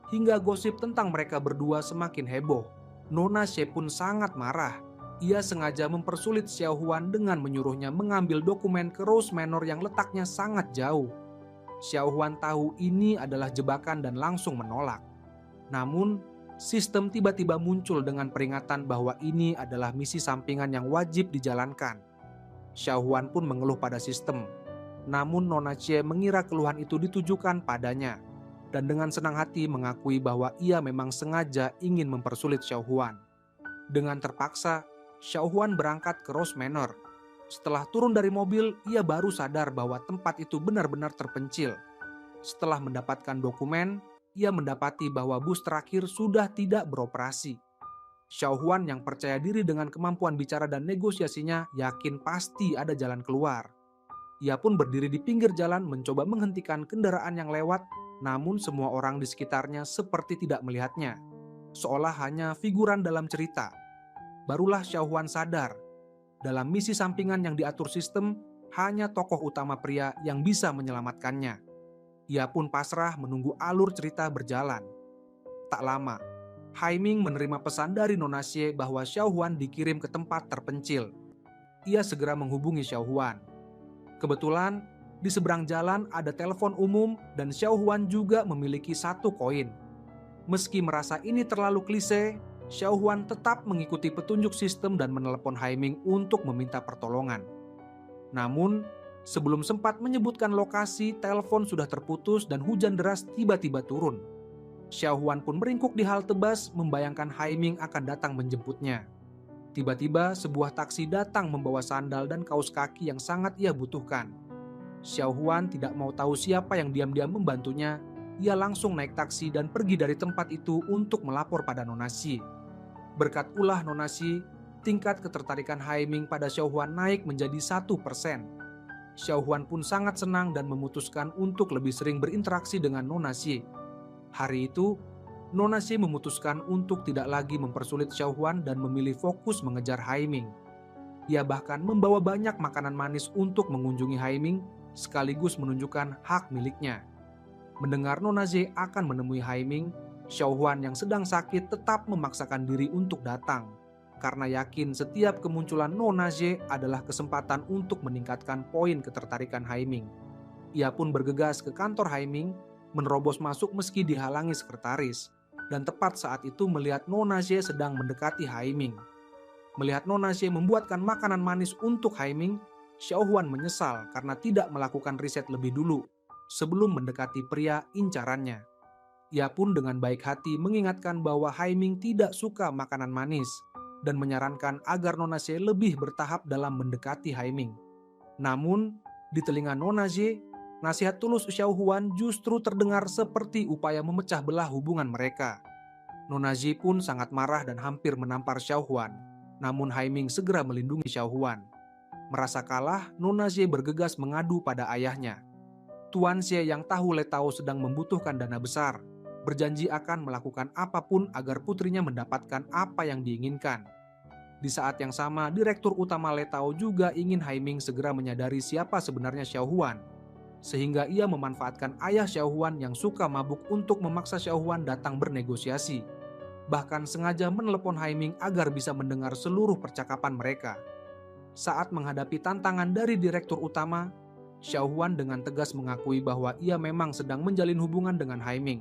hingga gosip tentang mereka berdua semakin heboh. Nona Xie pun sangat marah. Ia sengaja mempersulit Xiaohuan dengan menyuruhnya mengambil dokumen ke Rose Manor yang letaknya sangat jauh. Xiaohuan tahu ini adalah jebakan dan langsung menolak. Namun, sistem tiba-tiba muncul dengan peringatan bahwa ini adalah misi sampingan yang wajib dijalankan. Xiaohuan pun mengeluh pada sistem. Namun Nona Xie mengira keluhan itu ditujukan padanya, dan dengan senang hati mengakui bahwa ia memang sengaja ingin mempersulit Xiaohuan. Dengan terpaksa, Xiaohuan berangkat ke Rose Manor. Setelah turun dari mobil, ia baru sadar bahwa tempat itu benar-benar terpencil. Setelah mendapatkan dokumen, ia mendapati bahwa bus terakhir sudah tidak beroperasi. Xiaohuan yang percaya diri dengan kemampuan bicara dan negosiasinya yakin pasti ada jalan keluar. Ia pun berdiri di pinggir jalan mencoba menghentikan kendaraan yang lewat, namun semua orang di sekitarnya seperti tidak melihatnya, seolah hanya figuran dalam cerita. Barulah Xiaohuan sadar, dalam misi sampingan yang diatur sistem, hanya tokoh utama pria yang bisa menyelamatkannya. Ia pun pasrah menunggu alur cerita berjalan. Tak lama, Haiming menerima pesan dari Nona Xie bahwa Xiaohuan dikirim ke tempat terpencil. Ia segera menghubungi Xiaohuan. Kebetulan, di seberang jalan ada telepon umum dan Xiaohuan juga memiliki 1 koin. Meski merasa ini terlalu klise, Xiaohuan tetap mengikuti petunjuk sistem dan menelepon Haiming untuk meminta pertolongan. Namun, sebelum sempat menyebutkan lokasi, telepon sudah terputus dan hujan deras tiba-tiba turun. Xiaohuan pun meringkuk di halte bus membayangkan Haiming akan datang menjemputnya. Tiba-tiba sebuah taksi datang membawa sandal dan kaos kaki yang sangat ia butuhkan. Xiaohuan tidak mau tahu siapa yang diam-diam membantunya. Ia langsung naik taksi dan pergi dari tempat itu untuk melapor pada Nona Xie. Berkat ulah Nona Xie, tingkat ketertarikan Haiming pada Xiaohuan naik menjadi 1%. Xiaohuan pun sangat senang dan memutuskan untuk lebih sering berinteraksi dengan Nona Xie. Hari itu, Nona Xie memutuskan untuk tidak lagi mempersulit Xiaohuan dan memilih fokus mengejar Haiming. Ia bahkan membawa banyak makanan manis untuk mengunjungi Haiming, sekaligus menunjukkan hak miliknya. Mendengar Nona Xie akan menemui Haiming, Xiaohuan yang sedang sakit tetap memaksakan diri untuk datang, karena yakin setiap kemunculan Nona Xie adalah kesempatan untuk meningkatkan poin ketertarikan Haiming. Ia pun bergegas ke kantor Haiming, menerobos masuk meski dihalangi sekretaris, dan tepat saat itu melihat Nona Xie sedang mendekati Haiming. Melihat Nona Xie membuatkan makanan manis untuk Haiming, Xiaohuan menyesal karena tidak melakukan riset lebih dulu sebelum mendekati pria incarannya. Ia pun dengan baik hati mengingatkan bahwa Haiming tidak suka makanan manis dan menyarankan agar Nona Xie lebih bertahap dalam mendekati Haiming. Namun, di telinga Nona Xie, nasihat tulus Xiaohuan justru terdengar seperti upaya memecah belah hubungan mereka. Nona Xie pun sangat marah dan hampir menampar Xiaohuan. Namun Haiming segera melindungi Xiao Huan. Merasa kalah, Nona Xie bergegas mengadu pada ayahnya. Tuan Xie yang tahu Le Tao sedang membutuhkan dana besar, berjanji akan melakukan apapun agar putrinya mendapatkan apa yang diinginkan. Di saat yang sama, Direktur Utama Le Tao juga ingin Haiming segera menyadari siapa sebenarnya Xiao Huan, sehingga ia memanfaatkan ayah Xiao Huan yang suka mabuk untuk memaksa Xiao Huan datang bernegosiasi. Bahkan sengaja menelepon Haiming agar bisa mendengar seluruh percakapan mereka. Saat menghadapi tantangan dari Direktur Utama, Xiao Huan dengan tegas mengakui bahwa ia memang sedang menjalin hubungan dengan Haiming,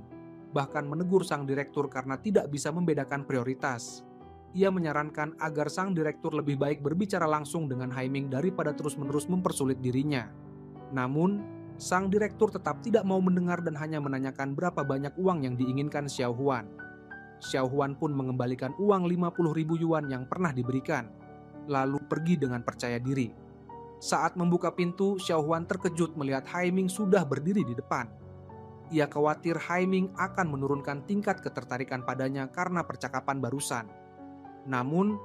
bahkan menegur sang direktur karena tidak bisa membedakan prioritas. Ia menyarankan agar sang direktur lebih baik berbicara langsung dengan Haiming daripada terus-menerus mempersulit dirinya. Namun, sang direktur tetap tidak mau mendengar dan hanya menanyakan berapa banyak uang yang diinginkan Xiao Huan. Xiao Huan pun mengembalikan uang 50.000 yuan yang pernah diberikan, lalu pergi dengan percaya diri. Saat membuka pintu, Xiao Huan terkejut melihat Haiming sudah berdiri di depan. Ia khawatir Haiming akan menurunkan tingkat ketertarikan padanya karena percakapan barusan. Namun,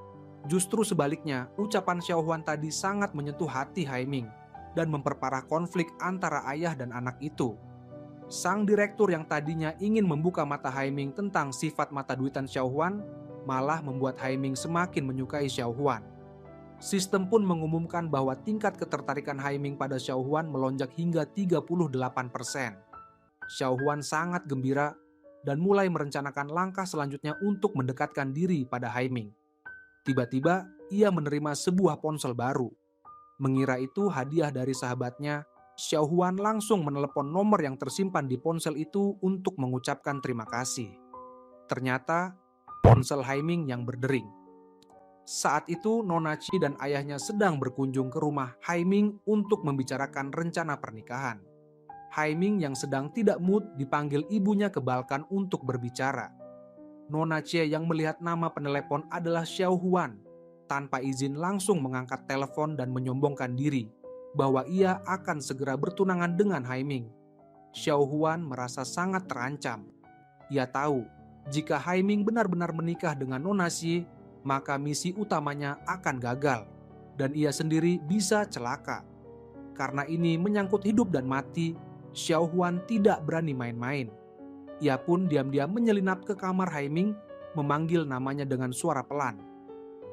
justru sebaliknya, ucapan Xiao Huan tadi sangat menyentuh hati Haiming dan memperparah konflik antara ayah dan anak itu. Sang direktur yang tadinya ingin membuka mata Haiming tentang sifat mata duitan Xiao Huan, malah membuat Haiming semakin menyukai Xiao Huan. Sistem pun mengumumkan bahwa tingkat ketertarikan Haiming pada Xiao Huan melonjak hingga 38%. Xiao Huan sangat gembira dan mulai merencanakan langkah selanjutnya untuk mendekatkan diri pada Haiming. Tiba-tiba, ia menerima sebuah ponsel baru. Mengira itu hadiah dari sahabatnya, Xiao Huan langsung menelepon nomor yang tersimpan di ponsel itu untuk mengucapkan terima kasih. Ternyata, ponsel Haiming yang berdering. Saat itu, Nona Qi dan ayahnya sedang berkunjung ke rumah Haiming untuk membicarakan rencana pernikahan. Haiming yang sedang tidak mood dipanggil ibunya ke balkon untuk berbicara. Nona Qi yang melihat nama penelepon adalah Xiao Huan, tanpa izin langsung mengangkat telepon dan menyombongkan diri bahwa ia akan segera bertunangan dengan Haiming. Xiao Huan merasa sangat terancam. Ia tahu, jika Haiming benar-benar menikah dengan Nona Qi, maka misi utamanya akan gagal, dan ia sendiri bisa celaka. Karena ini menyangkut hidup dan mati, Xiao Huan tidak berani main-main. Ia pun diam-diam menyelinap ke kamar Haiming, memanggil namanya dengan suara pelan.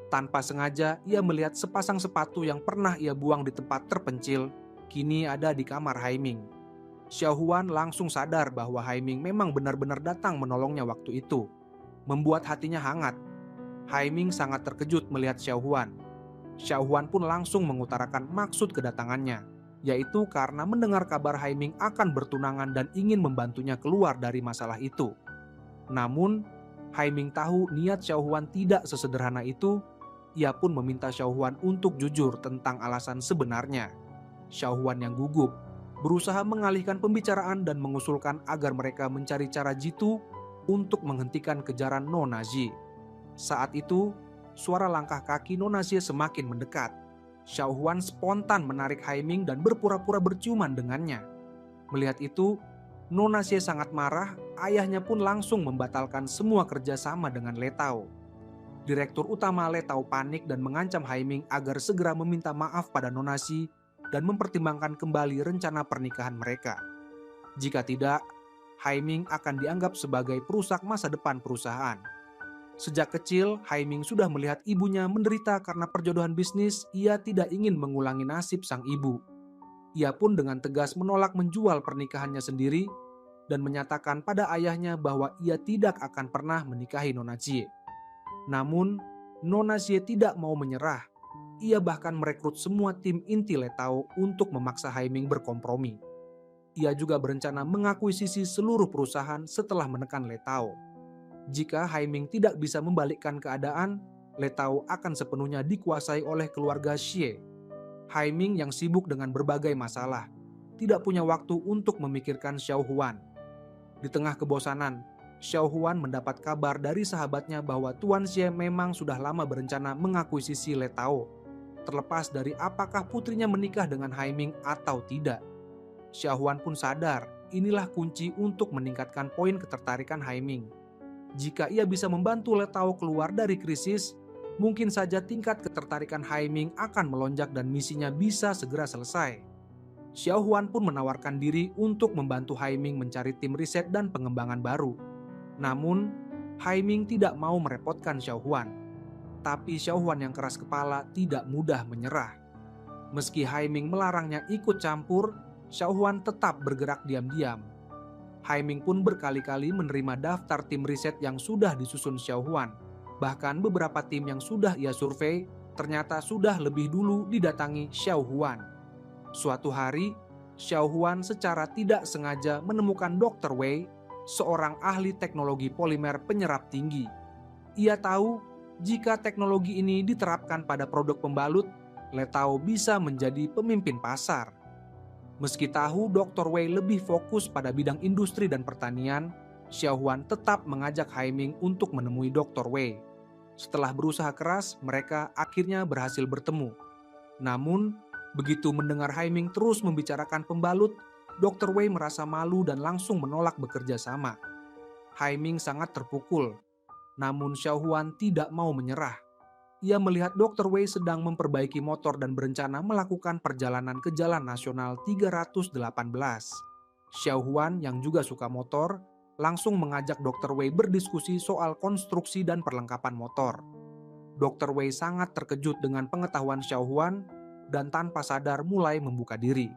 Tanpa sengaja, ia melihat sepasang sepatu yang pernah ia buang di tempat terpencil, kini ada di kamar Haiming. Xiao Huan langsung sadar bahwa Haiming memang benar-benar datang menolongnya waktu itu, membuat hatinya hangat. Haiming sangat terkejut melihat Xiao Huan. Xiao Huan pun langsung mengutarakan maksud kedatangannya, yaitu karena mendengar kabar Haiming akan bertunangan dan ingin membantunya keluar dari masalah itu. Namun, Haiming tahu niat Xiao Huan tidak sesederhana itu. Ia pun meminta Xiao Huan untuk jujur tentang alasan sebenarnya. Xiao Huan yang gugup, berusaha mengalihkan pembicaraan dan mengusulkan agar mereka mencari cara jitu untuk menghentikan kejaran Nona Xi. Saat itu, suara langkah kaki Nona Xi semakin mendekat. Xiao Huan spontan menarik Haiming dan berpura-pura berciuman dengannya. Melihat itu, Nona Xie sangat marah, ayahnya pun langsung membatalkan semua kerjasama dengan Le Tao. Direktur utama Le Tao panik dan mengancam Haiming agar segera meminta maaf pada Nona Xie dan mempertimbangkan kembali rencana pernikahan mereka. Jika tidak, Haiming akan dianggap sebagai perusak masa depan perusahaan. Sejak kecil, Haiming sudah melihat ibunya menderita karena perjodohan bisnis. Ia tidak ingin mengulangi nasib sang ibu. Ia pun dengan tegas menolak menjual pernikahannya sendiri dan menyatakan pada ayahnya bahwa ia tidak akan pernah menikahi Nona Xie. Namun, Nona Xie tidak mau menyerah. Ia bahkan merekrut semua tim inti Le Tao untuk memaksa Haiming berkompromi. Ia juga berencana mengakuisisi seluruh perusahaan setelah menekan Le Tao. Jika Haiming tidak bisa membalikkan keadaan, Le Tao akan sepenuhnya dikuasai oleh keluarga Xie. Haiming yang sibuk dengan berbagai masalah, tidak punya waktu untuk memikirkan Xiao Huan. Di tengah kebosanan, Xiao Huan mendapat kabar dari sahabatnya bahwa Tuan Xie memang sudah lama berencana mengakuisisi Le Tao, terlepas dari apakah putrinya menikah dengan Haiming atau tidak. Xiao Huan pun sadar, inilah kunci untuk meningkatkan poin ketertarikan Haiming. Jika ia bisa membantu Le Tao keluar dari krisis, mungkin saja tingkat ketertarikan Haiming akan melonjak dan misinya bisa segera selesai. Xiao Huan pun menawarkan diri untuk membantu Haiming mencari tim riset dan pengembangan baru. Namun, Haiming tidak mau merepotkan Xiao Huan. Tapi Xiao Huan yang keras kepala tidak mudah menyerah. Meski Haiming melarangnya ikut campur, Xiao Huan tetap bergerak diam-diam. Haiming pun berkali-kali menerima daftar tim riset yang sudah disusun Xiao Huan. Bahkan beberapa tim yang sudah ia survei ternyata sudah lebih dulu didatangi Xiao Huan. Suatu hari, Xiao Huan secara tidak sengaja menemukan Dr. Wei, seorang ahli teknologi polimer penyerap tinggi. Ia tahu jika teknologi ini diterapkan pada produk pembalut, Letao bisa menjadi pemimpin pasar. Meski tahu Dr. Wei lebih fokus pada bidang industri dan pertanian, Xiao Huan tetap mengajak Haiming untuk menemui Dr. Wei. Setelah berusaha keras, mereka akhirnya berhasil bertemu. Namun, begitu mendengar Haiming terus membicarakan pembalut, Dr. Wei merasa malu dan langsung menolak bekerja sama. Haiming sangat terpukul, namun Xiao Huan tidak mau menyerah. Ia melihat Dr. Wei sedang memperbaiki motor dan berencana melakukan perjalanan ke Jalan Nasional 318. Xiao Huan yang juga suka motor, langsung mengajak Dr. Wei berdiskusi soal konstruksi dan perlengkapan motor. Dr. Wei sangat terkejut dengan pengetahuan Xiao Huan dan tanpa sadar mulai membuka diri.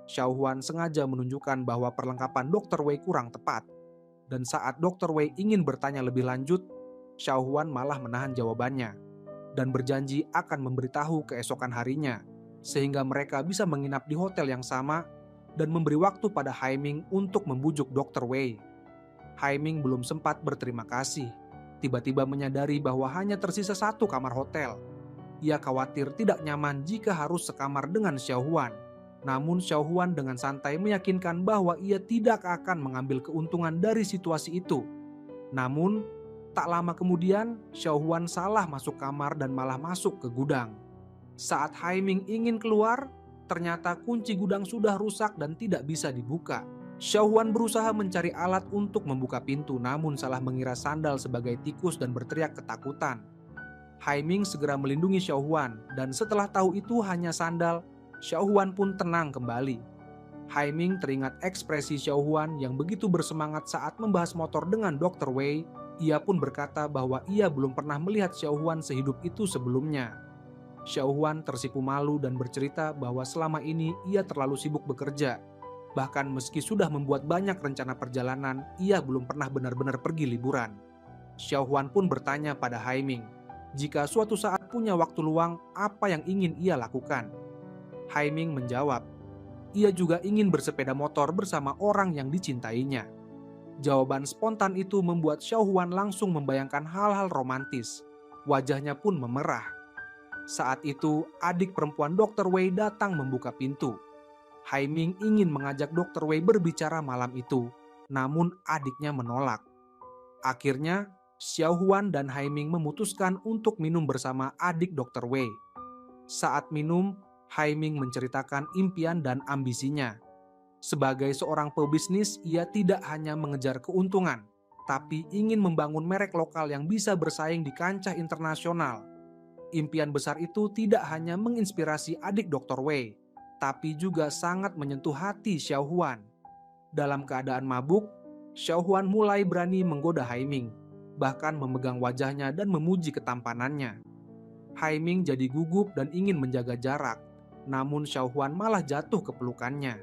Xiao Huan sengaja menunjukkan bahwa perlengkapan Dr. Wei kurang tepat. Dan saat Dr. Wei ingin bertanya lebih lanjut, Xiao Huan malah menahan jawabannya dan berjanji akan memberitahu keesokan harinya, sehingga mereka bisa menginap di hotel yang sama dan memberi waktu pada Haiming untuk membujuk Dr. Wei. Haiming belum sempat berterima kasih, tiba-tiba menyadari bahwa hanya tersisa satu kamar hotel. Ia khawatir tidak nyaman jika harus sekamar dengan Xiao Huan. Namun Xiao Huan dengan santai meyakinkan bahwa ia tidak akan mengambil keuntungan dari situasi itu. Namun, tak lama kemudian, Xiao Huan salah masuk kamar dan malah masuk ke gudang. Saat Haiming ingin keluar, ternyata kunci gudang sudah rusak dan tidak bisa dibuka. Xiao Huan berusaha mencari alat untuk membuka pintu, namun salah mengira sandal sebagai tikus dan berteriak ketakutan. Haiming segera melindungi Xiao Huan, dan setelah tahu itu hanya sandal, Xiao Huan pun tenang kembali. Haiming teringat ekspresi Xiao Huan yang begitu bersemangat saat membahas motor dengan Dr. Wei. Ia pun berkata bahwa ia belum pernah melihat Xiao Huan sehidup itu sebelumnya. Xiao Huan tersipu malu dan bercerita bahwa selama ini ia terlalu sibuk bekerja. Bahkan meski sudah membuat banyak rencana perjalanan, ia belum pernah benar-benar pergi liburan. Xiao Huan pun bertanya pada Haiming, jika suatu saat punya waktu luang, apa yang ingin ia lakukan? Haiming menjawab, ia juga ingin bersepeda motor bersama orang yang dicintainya. Jawaban spontan itu membuat Xiao Huan langsung membayangkan hal-hal romantis. Wajahnya pun memerah. Saat itu, adik perempuan Dr. Wei datang membuka pintu. Haiming ingin mengajak Dr. Wei berbicara malam itu, namun adiknya menolak. Akhirnya, Xiao Huan dan Haiming memutuskan untuk minum bersama adik Dr. Wei. Saat minum, Haiming menceritakan impian dan ambisinya. Sebagai seorang pebisnis, ia tidak hanya mengejar keuntungan, tapi ingin membangun merek lokal yang bisa bersaing di kancah internasional. Impian besar itu tidak hanya menginspirasi adik Dr. Wei, tapi juga sangat menyentuh hati Xiao Huan. Dalam keadaan mabuk, Xiao Huan mulai berani menggoda Haiming, bahkan memegang wajahnya dan memuji ketampanannya. Haiming jadi gugup dan ingin menjaga jarak, namun Xiao Huan malah jatuh ke pelukannya.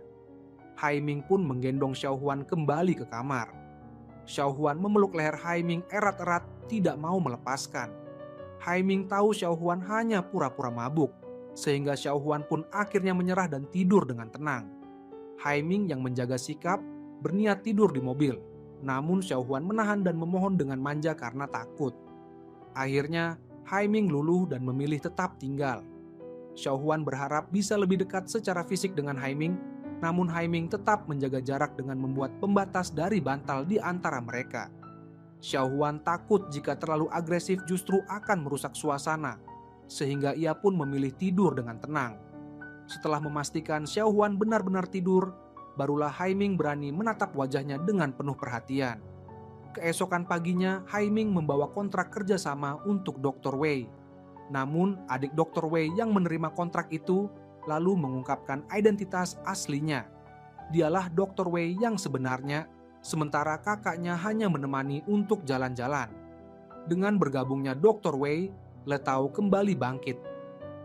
Haiming pun menggendong Xiao Huan kembali ke kamar. Xiao Huan memeluk leher Haiming erat-erat, tidak mau melepaskan. Haiming tahu Xiao Huan hanya pura-pura mabuk, sehingga Xiao Huan pun akhirnya menyerah dan tidur dengan tenang. Haiming yang menjaga sikap berniat tidur di mobil, namun Xiao Huan menahan dan memohon dengan manja karena takut. Akhirnya, Haiming luluh dan memilih tetap tinggal. Xiao Huan berharap bisa lebih dekat secara fisik dengan Haiming, namun Haiming tetap menjaga jarak dengan membuat pembatas dari bantal di antara mereka. Xiao Huan takut jika terlalu agresif justru akan merusak suasana, sehingga ia pun memilih tidur dengan tenang. Setelah memastikan Xiao Huan benar-benar tidur, barulah Haiming berani menatap wajahnya dengan penuh perhatian. Keesokan paginya, Haiming membawa kontrak kerjasama untuk Dr. Wei. Namun, adik Dr. Wei yang menerima kontrak itu lalu mengungkapkan identitas aslinya. Dialah Dr. Wei yang sebenarnya, sementara kakaknya hanya menemani untuk jalan-jalan. Dengan bergabungnya Dr. Wei, Le Tao kembali bangkit.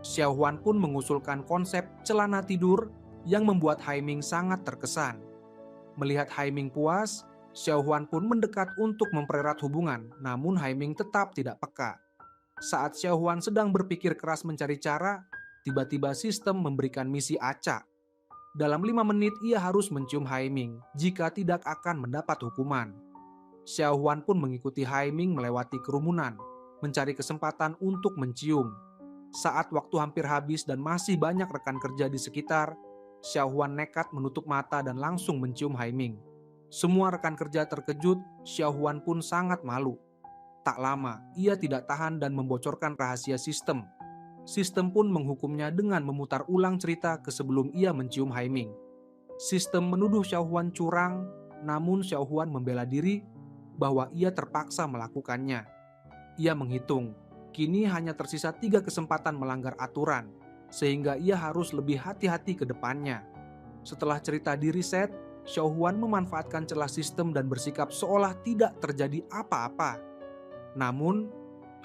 Xiao Huan pun mengusulkan konsep celana tidur yang membuat Haiming sangat terkesan. Melihat Haiming puas, Xiao Huan pun mendekat untuk mempererat hubungan, namun Haiming tetap tidak peka. Saat Xiao Huan sedang berpikir keras mencari cara, tiba-tiba sistem memberikan misi acak. Dalam 5 menit ia harus mencium Haiming, jika tidak akan mendapat hukuman. Xiao Huan pun mengikuti Haiming melewati kerumunan, mencari kesempatan untuk mencium. Saat waktu hampir habis dan masih banyak rekan kerja di sekitar, Xiao Huan nekat menutup mata dan langsung mencium Haiming. Semua rekan kerja terkejut, Xiao Huan pun sangat malu. Tak lama, ia tidak tahan dan membocorkan rahasia sistem. Sistem pun menghukumnya dengan memutar ulang cerita ke sebelum ia mencium Haiming. Sistem menuduh Xiao Huan curang, namun Xiao Huan membela diri bahwa ia terpaksa melakukannya. Ia menghitung, kini hanya tersisa 3 kesempatan melanggar aturan, sehingga ia harus lebih hati-hati ke depannya. Setelah cerita di-reset, Xiao Huan memanfaatkan celah sistem dan bersikap seolah tidak terjadi apa-apa. Namun,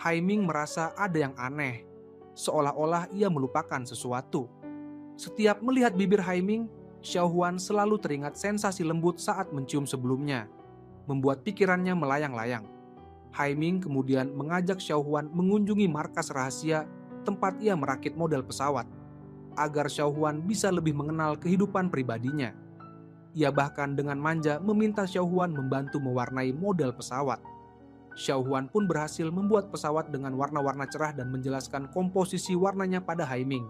Haiming merasa ada yang aneh, seolah-olah ia melupakan sesuatu. Setiap melihat bibir Haiming, Xiao Huan selalu teringat sensasi lembut saat mencium sebelumnya, membuat pikirannya melayang-layang. Haiming kemudian mengajak Xiao Huan mengunjungi markas rahasia tempat ia merakit model pesawat, agar Xiao Huan bisa lebih mengenal kehidupan pribadinya. Ia bahkan dengan manja meminta Xiao Huan membantu mewarnai model pesawat. Xiao Huan pun berhasil membuat pesawat dengan warna-warna cerah dan menjelaskan komposisi warnanya pada Haiming.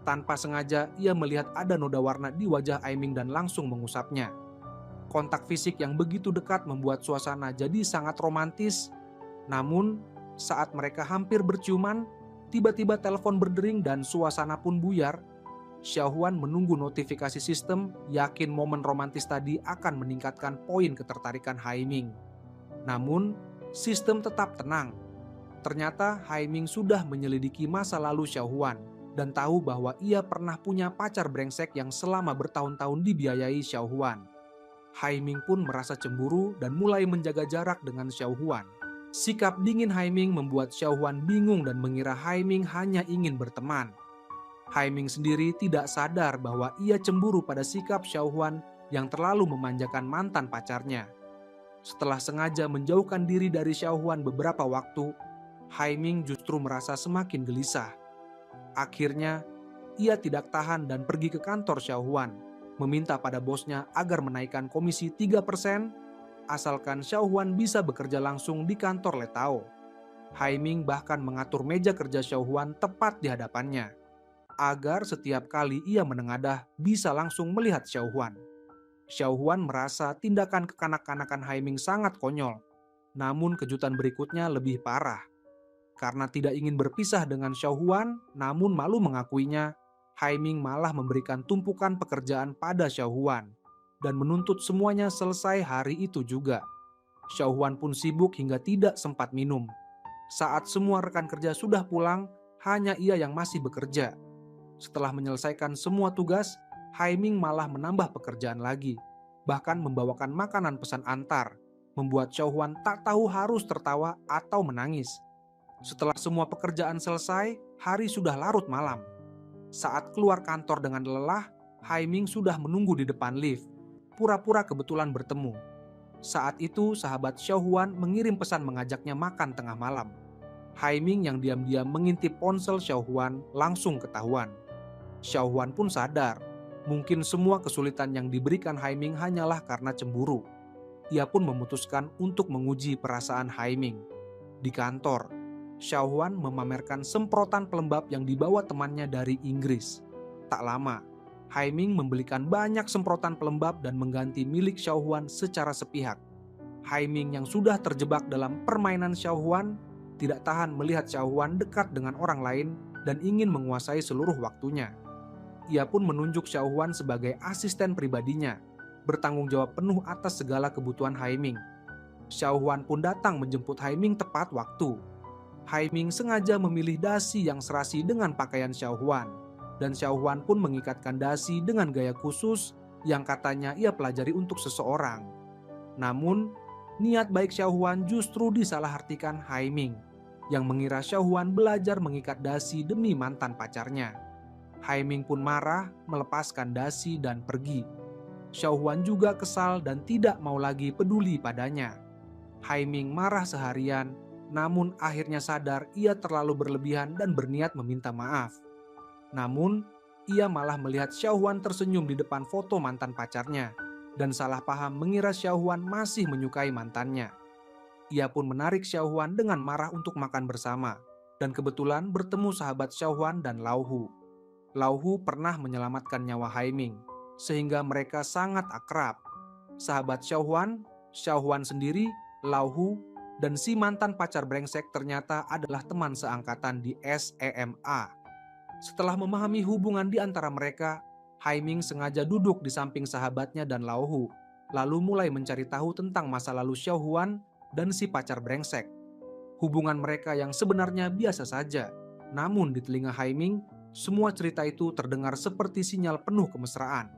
Tanpa sengaja, ia melihat ada noda warna di wajah Haiming dan langsung mengusapnya. Kontak fisik yang begitu dekat membuat suasana jadi sangat romantis. Namun, saat mereka hampir berciuman, tiba-tiba telepon berdering dan suasana pun buyar. Xiao Huan menunggu notifikasi sistem, yakin momen romantis tadi akan meningkatkan poin ketertarikan Haiming. Namun, sistem tetap tenang. Ternyata Haiming sudah menyelidiki masa lalu Xiao Huan dan tahu bahwa ia pernah punya pacar brengsek yang selama bertahun-tahun dibiayai Xiao Huan. Haiming pun merasa cemburu dan mulai menjaga jarak dengan Xiao Huan. Sikap dingin Haiming membuat Xiao Huan bingung dan mengira Haiming hanya ingin berteman. Haiming sendiri tidak sadar bahwa ia cemburu pada sikap Xiao Huan yang terlalu memanjakan mantan pacarnya. Setelah sengaja menjauhkan diri dari Xiao Huan beberapa waktu, Haiming justru merasa semakin gelisah. Akhirnya, ia tidak tahan dan pergi ke kantor Xiao Huan, meminta pada bosnya agar menaikkan komisi 3%, asalkan Xiao Huan bisa bekerja langsung di kantor Le Tao. Haiming bahkan mengatur meja kerja Xiao Huan tepat di hadapannya, agar setiap kali ia menengadah bisa langsung melihat Xiao Huan. Xiao Huan merasa tindakan kekanak-kanakan Haiming sangat konyol. Namun kejutan berikutnya lebih parah. Karena tidak ingin berpisah dengan Xiao Huan, namun malu mengakuinya, Haiming malah memberikan tumpukan pekerjaan pada Xiao Huan dan menuntut semuanya selesai hari itu juga. Xiao Huan pun sibuk hingga tidak sempat minum. Saat semua rekan kerja sudah pulang, hanya ia yang masih bekerja. Setelah menyelesaikan semua tugas, Haiming malah menambah pekerjaan lagi, bahkan membawakan makanan pesan antar, membuat Xiao Huan tak tahu harus tertawa atau menangis. Setelah semua pekerjaan selesai, hari sudah larut malam. Saat keluar kantor dengan lelah, Haiming sudah menunggu di depan lift, pura-pura kebetulan bertemu. Saat itu, sahabat Xiao Huan mengirim pesan mengajaknya makan tengah malam. Haiming yang diam-diam mengintip ponsel Xiao Huan langsung ketahuan. Xiao Huan pun sadar, mungkin semua kesulitan yang diberikan Haiming hanyalah karena cemburu. Ia pun memutuskan untuk menguji perasaan Haiming. Di kantor, Xiao Huan memamerkan semprotan pelembab yang dibawa temannya dari Inggris. Tak lama, Haiming membelikan banyak semprotan pelembab dan mengganti milik Xiao Huan secara sepihak. Haiming yang sudah terjebak dalam permainan Xiao Huan tidak tahan melihat Xiao Huan dekat dengan orang lain dan ingin menguasai seluruh waktunya. Ia pun menunjuk Xiao Huan sebagai asisten pribadinya, bertanggung jawab penuh atas segala kebutuhan Haiming. Xiao Huan pun datang menjemput Haiming tepat waktu. Haiming sengaja memilih dasi yang serasi dengan pakaian Xiao Huan, dan Xiao Huan pun mengikatkan dasi dengan gaya khusus yang katanya ia pelajari untuk seseorang. Namun, niat baik Xiao Huan justru disalahartikan Haiming, yang mengira Xiao Huan belajar mengikat dasi demi mantan pacarnya. Haiming pun marah, melepaskan dasi dan pergi. Xiao Huan juga kesal dan tidak mau lagi peduli padanya. Haiming marah seharian, namun akhirnya sadar ia terlalu berlebihan dan berniat meminta maaf. Namun, ia malah melihat Xiao Huan tersenyum di depan foto mantan pacarnya dan salah paham mengira Xiao Huan masih menyukai mantannya. Ia pun menarik Xiao Huan dengan marah untuk makan bersama, dan kebetulan bertemu sahabat Xiao Huan dan Lao Hu. Lao Hu pernah menyelamatkan nyawa Haiming, sehingga mereka sangat akrab. Sahabat Xiao Huan sendiri, Lao Hu, dan si mantan pacar brengsek ternyata adalah teman seangkatan di SMA. Setelah memahami hubungan di antara mereka, Haiming sengaja duduk di samping sahabatnya dan Lao Hu, lalu mulai mencari tahu tentang masa lalu Xiao Huan dan si pacar brengsek. Hubungan mereka yang sebenarnya biasa saja, namun di telinga Haiming, semua cerita itu terdengar seperti sinyal penuh kemesraan.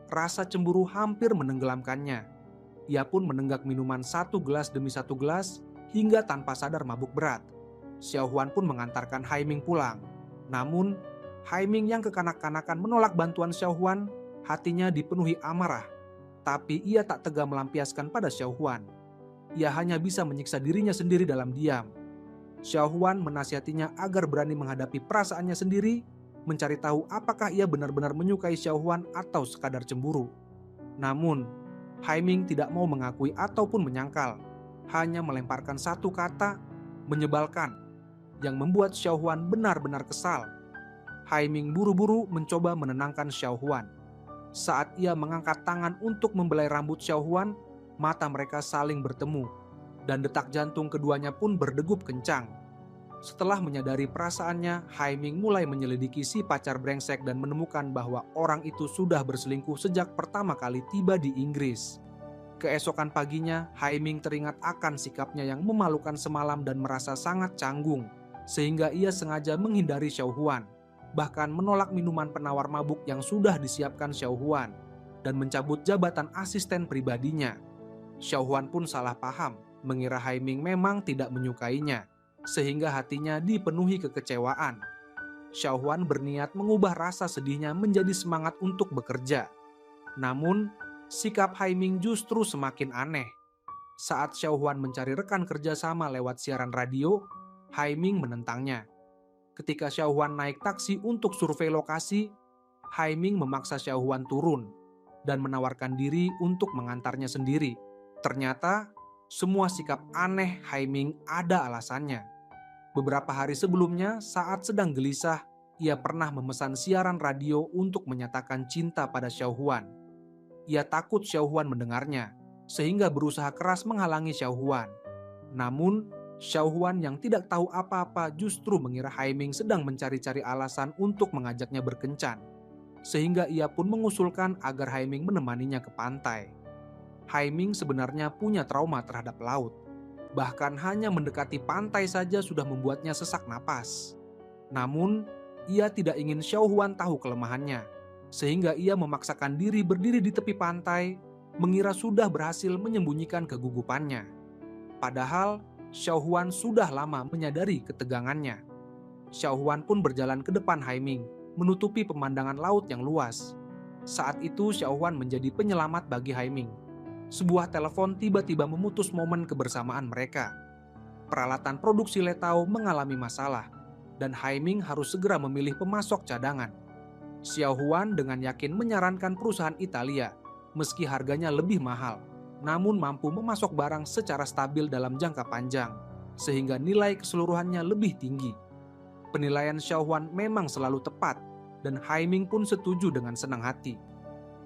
Rasa cemburu hampir menenggelamkannya. Ia pun menenggak minuman satu gelas demi satu gelas hingga tanpa sadar mabuk berat. Xiao Huan pun mengantarkan Haiming pulang. Namun, Haiming yang kekanak-kanakan menolak bantuan Xiao Huan, hatinya dipenuhi amarah. Tapi ia tak tega melampiaskan pada Xiao Huan. Ia hanya bisa menyiksa dirinya sendiri dalam diam. Xiao Huan menasihatinya agar berani menghadapi perasaannya sendiri, mencari tahu apakah ia benar-benar menyukai Xiao Huan atau sekadar cemburu. Namun, Haiming tidak mau mengakui ataupun menyangkal, hanya melemparkan satu kata, menyebalkan, yang membuat Xiao Huan benar-benar kesal. Haiming buru-buru mencoba menenangkan Xiao Huan. Saat ia mengangkat tangan untuk membelai rambut Xiao Huan, mata mereka saling bertemu, dan detak jantung keduanya pun berdegup kencang. Setelah menyadari perasaannya, Haiming mulai menyelidiki si pacar brengsek dan menemukan bahwa orang itu sudah berselingkuh sejak pertama kali tiba di Inggris. Keesokan paginya, Haiming teringat akan sikapnya yang memalukan semalam dan merasa sangat canggung, sehingga ia sengaja menghindari Xiao Huan, bahkan menolak minuman penawar mabuk yang sudah disiapkan Xiao Huan, dan mencabut jabatan asisten pribadinya. Xiao Huan pun salah paham, mengira Haiming memang tidak menyukainya, sehingga hatinya dipenuhi kekecewaan. Xiao Huan berniat mengubah rasa sedihnya menjadi semangat untuk bekerja. Namun, sikap Haiming justru semakin aneh. Saat Xiao Huan mencari rekan kerja sama lewat siaran radio, Haiming menentangnya. Ketika Xiao Huan naik taksi untuk survei lokasi, Haiming memaksa Xiao Huan turun dan menawarkan diri untuk mengantarnya sendiri. Ternyata, semua sikap aneh Haiming ada alasannya. Beberapa hari sebelumnya, saat sedang gelisah, ia pernah memesan siaran radio untuk menyatakan cinta pada Xiao Huan. Ia takut Xiao Huan mendengarnya, sehingga berusaha keras menghalangi Xiao Huan. Namun, Xiao Huan yang tidak tahu apa-apa justru mengira Haiming sedang mencari-cari alasan untuk mengajaknya berkencan, sehingga ia pun mengusulkan agar Haiming menemaninya ke pantai. Haiming sebenarnya punya trauma terhadap laut. Bahkan hanya mendekati pantai saja sudah membuatnya sesak napas. Namun, ia tidak ingin Xiao Huan tahu kelemahannya, sehingga ia memaksakan diri berdiri di tepi pantai, mengira sudah berhasil menyembunyikan kegugupannya. Padahal, Xiao Huan sudah lama menyadari ketegangannya. Xiao Huan pun berjalan ke depan Haiming, menutupi pemandangan laut yang luas. Saat itu Xiao Huan menjadi penyelamat bagi Haiming. Sebuah telepon tiba-tiba memutus momen kebersamaan mereka. Peralatan produksi Letao mengalami masalah, dan Haiming harus segera memilih pemasok cadangan. Xiao Huan dengan yakin menyarankan perusahaan Italia, meski harganya lebih mahal, namun mampu memasok barang secara stabil dalam jangka panjang, sehingga nilai keseluruhannya lebih tinggi. Penilaian Xiao Huan memang selalu tepat, dan Haiming pun setuju dengan senang hati.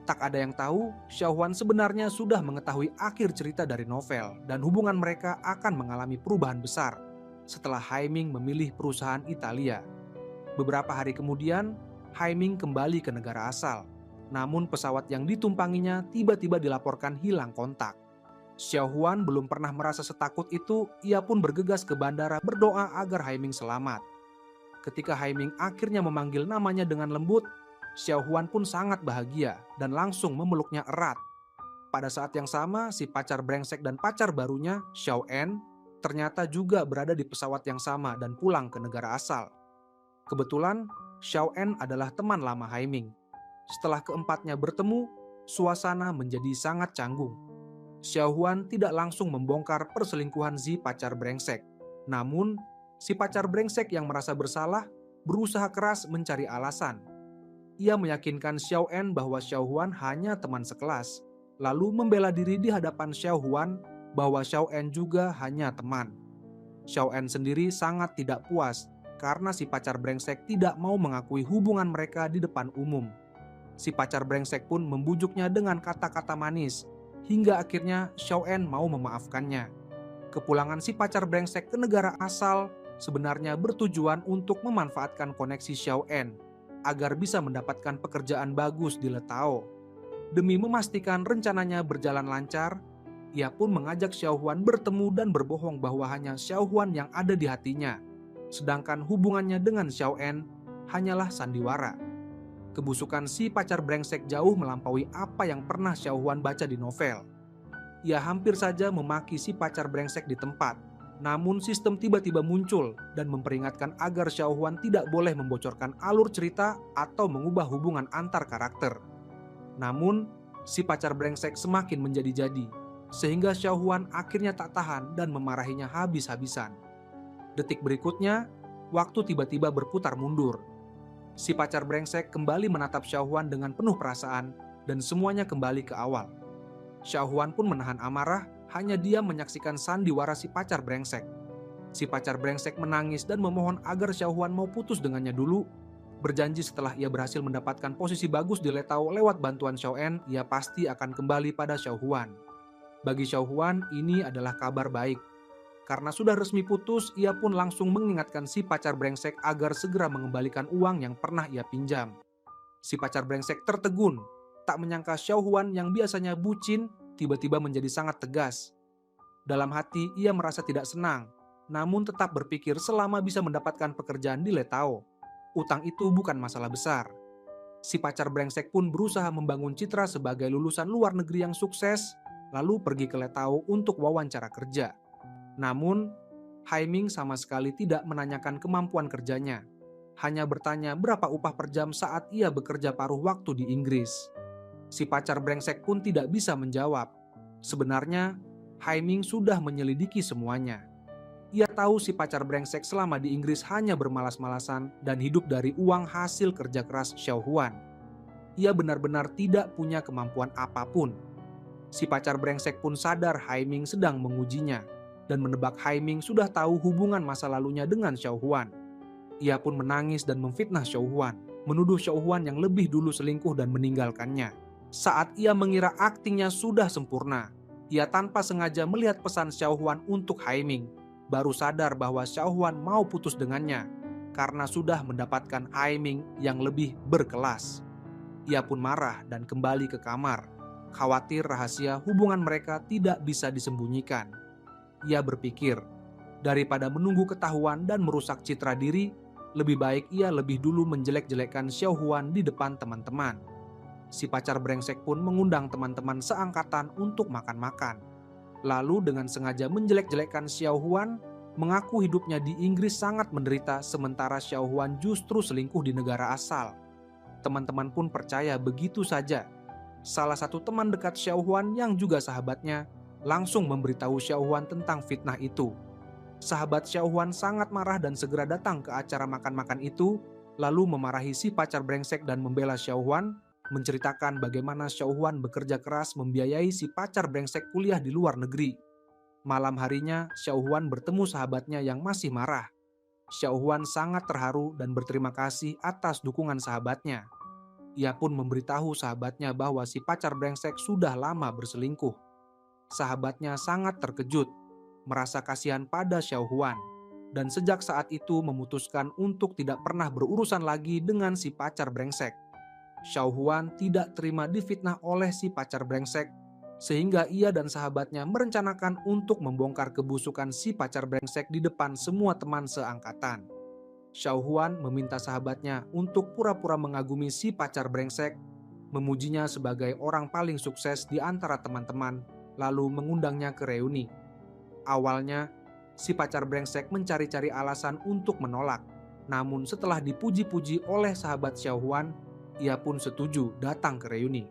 Tak ada yang tahu, Xiao Huan sebenarnya sudah mengetahui akhir cerita dari novel, dan hubungan mereka akan mengalami perubahan besar setelah Haiming memilih perusahaan Italia. Beberapa hari kemudian, Haiming kembali ke negara asal. Namun pesawat yang ditumpanginya tiba-tiba dilaporkan hilang kontak. Xiao Huan belum pernah merasa setakut itu, ia pun bergegas ke bandara berdoa agar Haiming selamat. Ketika Haiming akhirnya memanggil namanya dengan lembut, Xiao Huan pun sangat bahagia dan langsung memeluknya erat. Pada saat yang sama, si pacar brengsek dan pacar barunya, Xiao En, ternyata juga berada di pesawat yang sama dan pulang ke negara asal. Kebetulan, Xiao En adalah teman lama Haiming. Setelah keempatnya bertemu, suasana menjadi sangat canggung. Xiao Huan tidak langsung membongkar perselingkuhan si pacar brengsek. Namun, si pacar brengsek yang merasa bersalah berusaha keras mencari alasan. Ia meyakinkan Xiao En bahwa Xiao Huan hanya teman sekelas, lalu membela diri di hadapan Xiao Huan bahwa Xiao En juga hanya teman. Xiao En sendiri sangat tidak puas karena si pacar brengsek tidak mau mengakui hubungan mereka di depan umum. Si pacar brengsek pun membujuknya dengan kata-kata manis, hingga akhirnya Xiao En mau memaafkannya. Kepulangan si pacar brengsek ke negara asal sebenarnya bertujuan untuk memanfaatkan koneksi Xiao En agar bisa mendapatkan pekerjaan bagus di Letao. Demi memastikan rencananya berjalan lancar, ia pun mengajak Xiao Huan bertemu dan berbohong bahwa hanya Xiao Huan yang ada di hatinya, sedangkan hubungannya dengan Xiao En hanyalah sandiwara. Kebusukan si pacar brengsek jauh melampaui apa yang pernah Xiao Huan baca di novel. Ia hampir saja memaki si pacar brengsek di tempat, namun sistem tiba-tiba muncul dan memperingatkan agar Xiao Huan tidak boleh membocorkan alur cerita atau mengubah hubungan antar karakter. Namun, si pacar brengsek semakin menjadi-jadi, sehingga Xiao Huan akhirnya tak tahan dan memarahinya habis-habisan. Detik berikutnya, waktu tiba-tiba berputar mundur. Si pacar brengsek kembali menatap Xiao Huan dengan penuh perasaan dan semuanya kembali ke awal. Xiao Huan pun menahan amarah, hanya diam menyaksikan sandiwara si pacar brengsek. Si pacar brengsek menangis dan memohon agar Xiao Huan mau putus dengannya dulu. Berjanji setelah ia berhasil mendapatkan posisi bagus di Letao lewat bantuan Xiao En, ia pasti akan kembali pada Xiao Huan. Bagi Xiao Huan, ini adalah kabar baik. Karena sudah resmi putus, ia pun langsung mengingatkan si pacar brengsek agar segera mengembalikan uang yang pernah ia pinjam. Si pacar brengsek tertegun, tak menyangka Xiao Huan yang biasanya bucin, tiba-tiba menjadi sangat tegas. Dalam hati, ia merasa tidak senang, namun tetap berpikir selama bisa mendapatkan pekerjaan di Letao, utang itu bukan masalah besar. Si pacar brengsek pun berusaha membangun citra sebagai lulusan luar negeri yang sukses, lalu pergi ke Letao untuk wawancara kerja. Namun, Haiming sama sekali tidak menanyakan kemampuan kerjanya. Hanya bertanya berapa upah per jam saat ia bekerja paruh waktu di Inggris. Si pacar brengsek pun tidak bisa menjawab. Sebenarnya, Haiming sudah menyelidiki semuanya. Ia tahu si pacar brengsek selama di Inggris hanya bermalas-malasan dan hidup dari uang hasil kerja keras Xiao Huan. Ia benar-benar tidak punya kemampuan apapun. Si pacar brengsek pun sadar Haiming sedang mengujinya dan menebak Haiming sudah tahu hubungan masa lalunya dengan Xiao Huan. Ia pun menangis dan memfitnah Xiao Huan, menuduh Xiao Huan yang lebih dulu selingkuh dan meninggalkannya. Saat ia mengira aktingnya sudah sempurna, ia tanpa sengaja melihat pesan Xiao Huan untuk Haiming. Baru sadar bahwa Xiao Huan mau putus dengannya karena sudah mendapatkan Haiming yang lebih berkelas. Ia pun marah dan kembali ke kamar, khawatir rahasia hubungan mereka tidak bisa disembunyikan. Ia berpikir, daripada menunggu ketahuan dan merusak citra diri, lebih baik ia lebih dulu menjelek-jelekkan Xiao Huan di depan teman-teman. Si pacar brengsek pun mengundang teman-teman seangkatan untuk makan-makan. Lalu dengan sengaja menjelek-jelekkan Xiao Huan, mengaku hidupnya di Inggris sangat menderita sementara Xiao Huan justru selingkuh di negara asal. Teman-teman pun percaya begitu saja. Salah satu teman dekat Xiao Huan yang juga sahabatnya langsung memberitahu Xiao Huan tentang fitnah itu. Sahabat Xiao Huan sangat marah dan segera datang ke acara makan-makan itu, lalu memarahi si pacar brengsek dan membela Xiao Huan, menceritakan bagaimana Xiao Huan bekerja keras membiayai si pacar brengsek kuliah di luar negeri. Malam harinya, Xiao Huan bertemu sahabatnya yang masih marah. Xiao Huan sangat terharu dan berterima kasih atas dukungan sahabatnya. Ia pun memberitahu sahabatnya bahwa si pacar brengsek sudah lama berselingkuh. Sahabatnya sangat terkejut, merasa kasihan pada Xiao Huan, dan sejak saat itu memutuskan untuk tidak pernah berurusan lagi dengan si pacar brengsek. Xiao Huan tidak terima difitnah oleh si pacar brengsek, sehingga ia dan sahabatnya merencanakan untuk membongkar kebusukan si pacar brengsek di depan semua teman seangkatan. Xiao Huan meminta sahabatnya untuk pura-pura mengagumi si pacar brengsek, memujinya sebagai orang paling sukses di antara teman-teman, lalu mengundangnya ke reuni. Awalnya, si pacar brengsek mencari-cari alasan untuk menolak, namun setelah dipuji-puji oleh sahabat Xiao Huan, ia pun setuju datang ke reuni.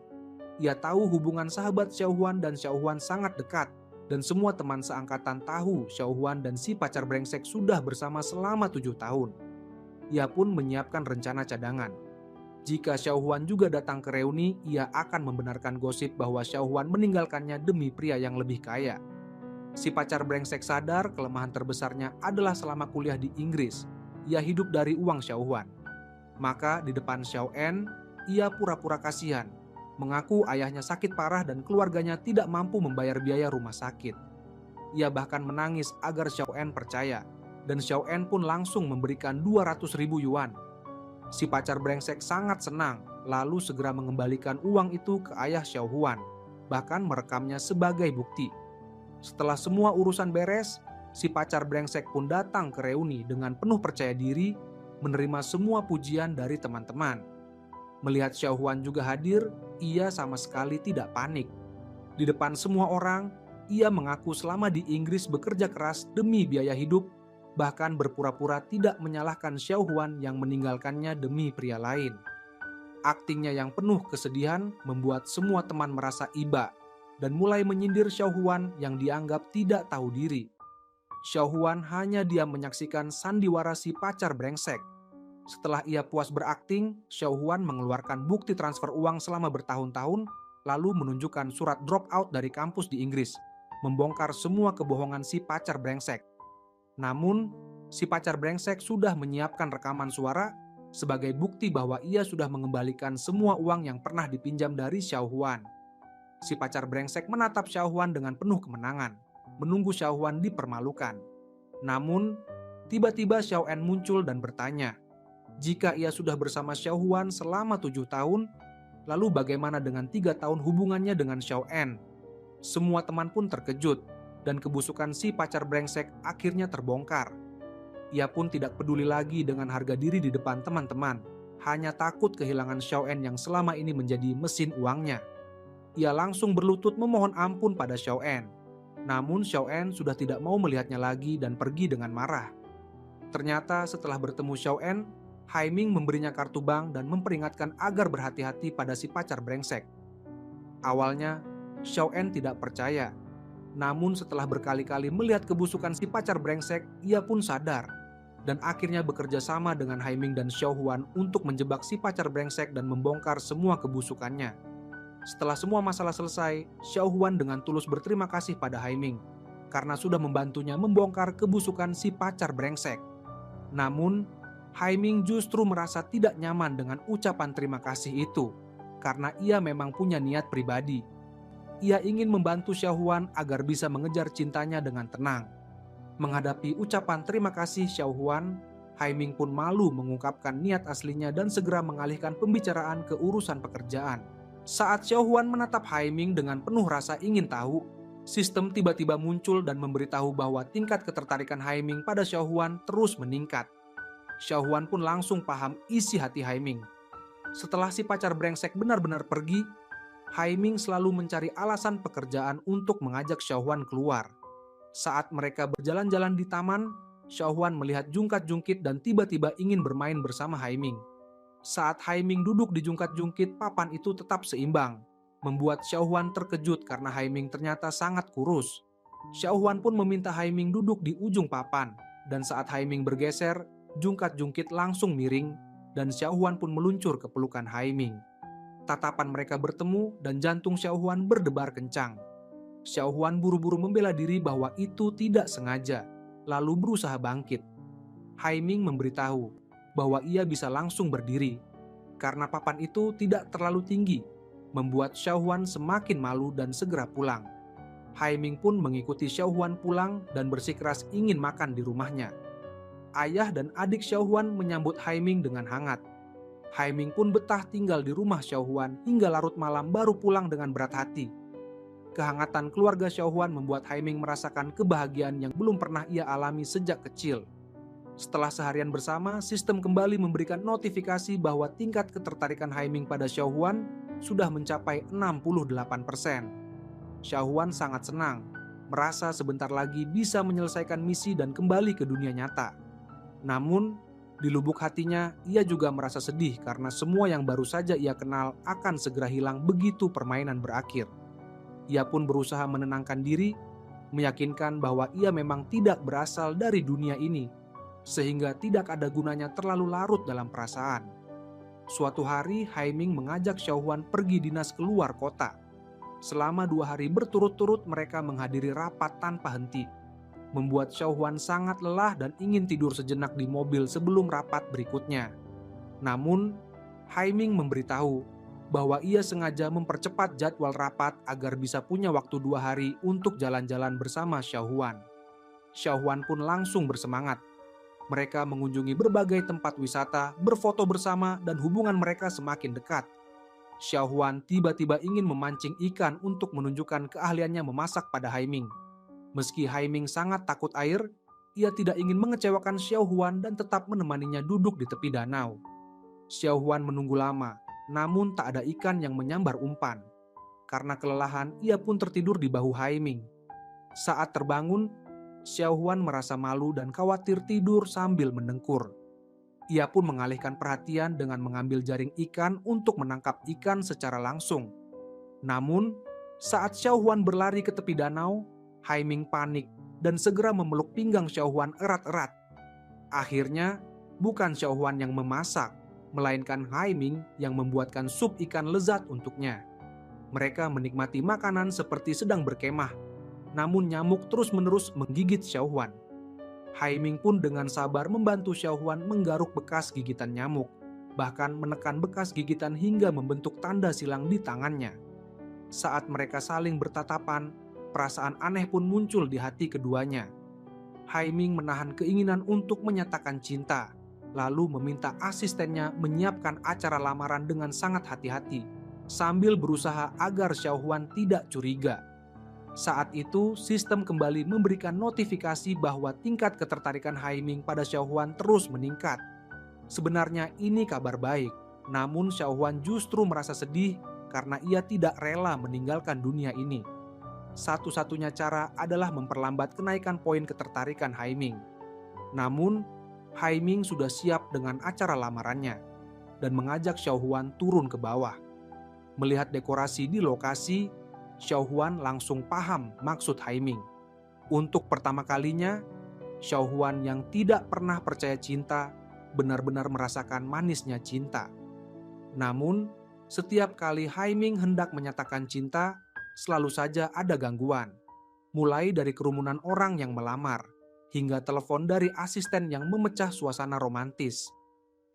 Ia tahu hubungan sahabat Xiao Huan dan Xiao Huan sangat dekat, dan semua teman seangkatan tahu Xiao Huan dan si pacar brengsek sudah bersama selama 7 tahun. Ia pun menyiapkan rencana cadangan. Jika Xiao Huan juga datang ke reuni, ia akan membenarkan gosip bahwa Xiao Huan meninggalkannya demi pria yang lebih kaya. Si pacar brengsek sadar kelemahan terbesarnya adalah selama kuliah di Inggris, ia hidup dari uang Xiao Huan. Maka di depan Xiao En, ia pura-pura kasihan, mengaku ayahnya sakit parah dan keluarganya tidak mampu membayar biaya rumah sakit. Ia bahkan menangis agar Xiao En percaya, dan Xiao En pun langsung memberikan 200.000 yuan. Si pacar brengsek sangat senang, lalu segera mengembalikan uang itu ke ayah Xiao Huan, bahkan merekamnya sebagai bukti. Setelah semua urusan beres, si pacar brengsek pun datang ke reuni dengan penuh percaya diri, menerima semua pujian dari teman-teman. Melihat Xiao Huan juga hadir, ia sama sekali tidak panik. Di depan semua orang, ia mengaku selama di Inggris bekerja keras demi biaya hidup, bahkan berpura-pura tidak menyalahkan Xiao Huan yang meninggalkannya demi pria lain. Aktingnya yang penuh kesedihan membuat semua teman merasa iba dan mulai menyindir Xiao Huan yang dianggap tidak tahu diri. Xiao Huan hanya diam menyaksikan sandiwara si pacar brengsek. Setelah ia puas berakting, Xiao Huan mengeluarkan bukti transfer uang selama bertahun-tahun, lalu menunjukkan surat drop out dari kampus di Inggris, membongkar semua kebohongan si pacar brengsek. Namun, si pacar brengsek sudah menyiapkan rekaman suara sebagai bukti bahwa ia sudah mengembalikan semua uang yang pernah dipinjam dari Xiao Huan. Si pacar brengsek menatap Xiao Huan dengan penuh kemenangan, menunggu Xiao Huan dipermalukan. Namun, tiba-tiba Xiao En muncul dan bertanya, jika ia sudah bersama Xiao Huan selama 7 tahun, lalu bagaimana dengan 3 tahun hubungannya dengan Xiao En? Semua teman pun terkejut, dan kebusukan si pacar brengsek akhirnya terbongkar. Ia pun tidak peduli lagi dengan harga diri di depan teman-teman, hanya takut kehilangan Xiao En yang selama ini menjadi mesin uangnya. Ia langsung berlutut memohon ampun pada Xiao En. Namun Xiao En sudah tidak mau melihatnya lagi dan pergi dengan marah. Ternyata setelah bertemu Xiao En, Hai Ming memberinya kartu bank dan memperingatkan agar berhati-hati pada si pacar brengsek. Awalnya, Xiao En tidak percaya. Namun setelah berkali-kali melihat kebusukan si pacar brengsek, ia pun sadar. Dan akhirnya bekerja sama dengan Hai Ming dan Xiao Huan untuk menjebak si pacar brengsek dan membongkar semua kebusukannya. Setelah semua masalah selesai, Xiao Huan dengan tulus berterima kasih pada Hai Ming karena sudah membantunya membongkar kebusukan si pacar brengsek. Namun, Hai Ming justru merasa tidak nyaman dengan ucapan terima kasih itu karena ia memang punya niat pribadi. Ia ingin membantu Xiao Huan agar bisa mengejar cintanya dengan tenang. Menghadapi ucapan terima kasih Xiao Huan, Hai Ming pun malu mengungkapkan niat aslinya dan segera mengalihkan pembicaraan ke urusan pekerjaan. Saat Xiao Huan menatap Hai Ming dengan penuh rasa ingin tahu, sistem tiba-tiba muncul dan memberitahu bahwa tingkat ketertarikan Hai Ming pada Xiao Huan terus meningkat. Xiao Huan pun langsung paham isi hati Hai Ming. Setelah si pacar brengsek benar-benar pergi, Hai Ming selalu mencari alasan pekerjaan untuk mengajak Xiao Huan keluar. Saat mereka berjalan-jalan di taman, Xiao Huan melihat jungkat-jungkit dan tiba-tiba ingin bermain bersama Hai Ming. Saat Hai Ming duduk di jungkat-jungkit, papan itu tetap seimbang, membuat Xiao Huan terkejut karena Hai Ming ternyata sangat kurus. Xiao Huan pun meminta Hai Ming duduk di ujung papan, dan saat Hai Ming bergeser, jungkat-jungkit langsung miring, dan Xiao Huan pun meluncur ke pelukan Hai Ming. Tatapan mereka bertemu dan jantung Xiao Huan berdebar kencang. Xiao Huan buru-buru membela diri bahwa itu tidak sengaja, lalu berusaha bangkit. Hai Ming memberitahu bahwa ia bisa langsung berdiri, karena papan itu tidak terlalu tinggi, membuat Xiao Huan semakin malu dan segera pulang. Hai Ming pun mengikuti Xiao Huan pulang dan bersikeras ingin makan di rumahnya. Ayah dan adik Xiao Huan menyambut Hai Ming dengan hangat. Hai Ming pun betah tinggal di rumah Xiao Huan hingga larut malam baru pulang dengan berat hati. Kehangatan keluarga Xiaohuan membuat Haiming merasakan kebahagiaan yang belum pernah ia alami sejak kecil. Setelah seharian bersama, sistem kembali memberikan notifikasi bahwa tingkat ketertarikan Haiming pada Xiaohuan sudah mencapai 68%. Xiaohuan sangat senang, merasa sebentar lagi bisa menyelesaikan misi dan kembali ke dunia nyata. Namun, di lubuk hatinya, ia juga merasa sedih karena semua yang baru saja ia kenal akan segera hilang begitu permainan berakhir. Ia pun berusaha menenangkan diri, meyakinkan bahwa ia memang tidak berasal dari dunia ini, sehingga tidak ada gunanya terlalu larut dalam perasaan. Suatu hari, Haiming mengajak Xiaohuan pergi dinas keluar kota. Selama 2 hari berturut-turut mereka menghadiri rapat tanpa henti, membuat Xiaohuan sangat lelah dan ingin tidur sejenak di mobil sebelum rapat berikutnya. Namun, Haiming memberitahu bahwa ia sengaja mempercepat jadwal rapat agar bisa punya waktu 2 hari untuk jalan-jalan bersama Xiaohuan. Xiaohuan pun langsung bersemangat. Mereka mengunjungi berbagai tempat wisata, berfoto bersama, dan hubungan mereka semakin dekat. Xiaohuan tiba-tiba ingin memancing ikan untuk menunjukkan keahliannya memasak pada Haiming. Meski Haiming sangat takut air, ia tidak ingin mengecewakan Xiaohuan dan tetap menemaninya duduk di tepi danau. Xiaohuan menunggu lama, namun tak ada ikan yang menyambar umpan. Karena kelelahan, ia pun tertidur di bahu Haiming. Saat terbangun, Xiaohuan merasa malu dan khawatir tidur sambil mendengkur. Ia pun mengalihkan perhatian dengan mengambil jaring ikan untuk menangkap ikan secara langsung. Namun, saat Xiaohuan berlari ke tepi danau, Haiming panik dan segera memeluk pinggang Xiaohuan erat-erat. Akhirnya, bukan Xiaohuan yang memasak, melainkan Haiming yang membuatkan sup ikan lezat untuknya. Mereka menikmati makanan seperti sedang berkemah, namun nyamuk terus-menerus menggigit Xiaohuan. Haiming pun dengan sabar membantu Xiaohuan menggaruk bekas gigitan nyamuk, bahkan menekan bekas gigitan hingga membentuk tanda silang di tangannya. Saat mereka saling bertatapan, perasaan aneh pun muncul di hati keduanya. Haiming menahan keinginan untuk menyatakan cinta, lalu meminta asistennya menyiapkan acara lamaran dengan sangat hati-hati, sambil berusaha agar Xiaohuan tidak curiga. Saat itu, sistem kembali memberikan notifikasi bahwa tingkat ketertarikan Haiming pada Xiaohuan terus meningkat. Sebenarnya ini kabar baik, namun Xiaohuan justru merasa sedih karena ia tidak rela meninggalkan dunia ini. Satu-satunya cara adalah memperlambat kenaikan poin ketertarikan Haiming. Namun, Haiming sudah siap dengan acara lamarannya dan mengajak Xiaohuan turun ke bawah. Melihat dekorasi di lokasi, Xiaohuan langsung paham maksud Haiming. Untuk pertama kalinya, Xiaohuan yang tidak pernah percaya cinta benar-benar merasakan manisnya cinta. Namun, setiap kali Haiming hendak menyatakan cinta, selalu saja ada gangguan. Mulai dari kerumunan orang yang melamar, hingga telepon dari asisten yang memecah suasana romantis.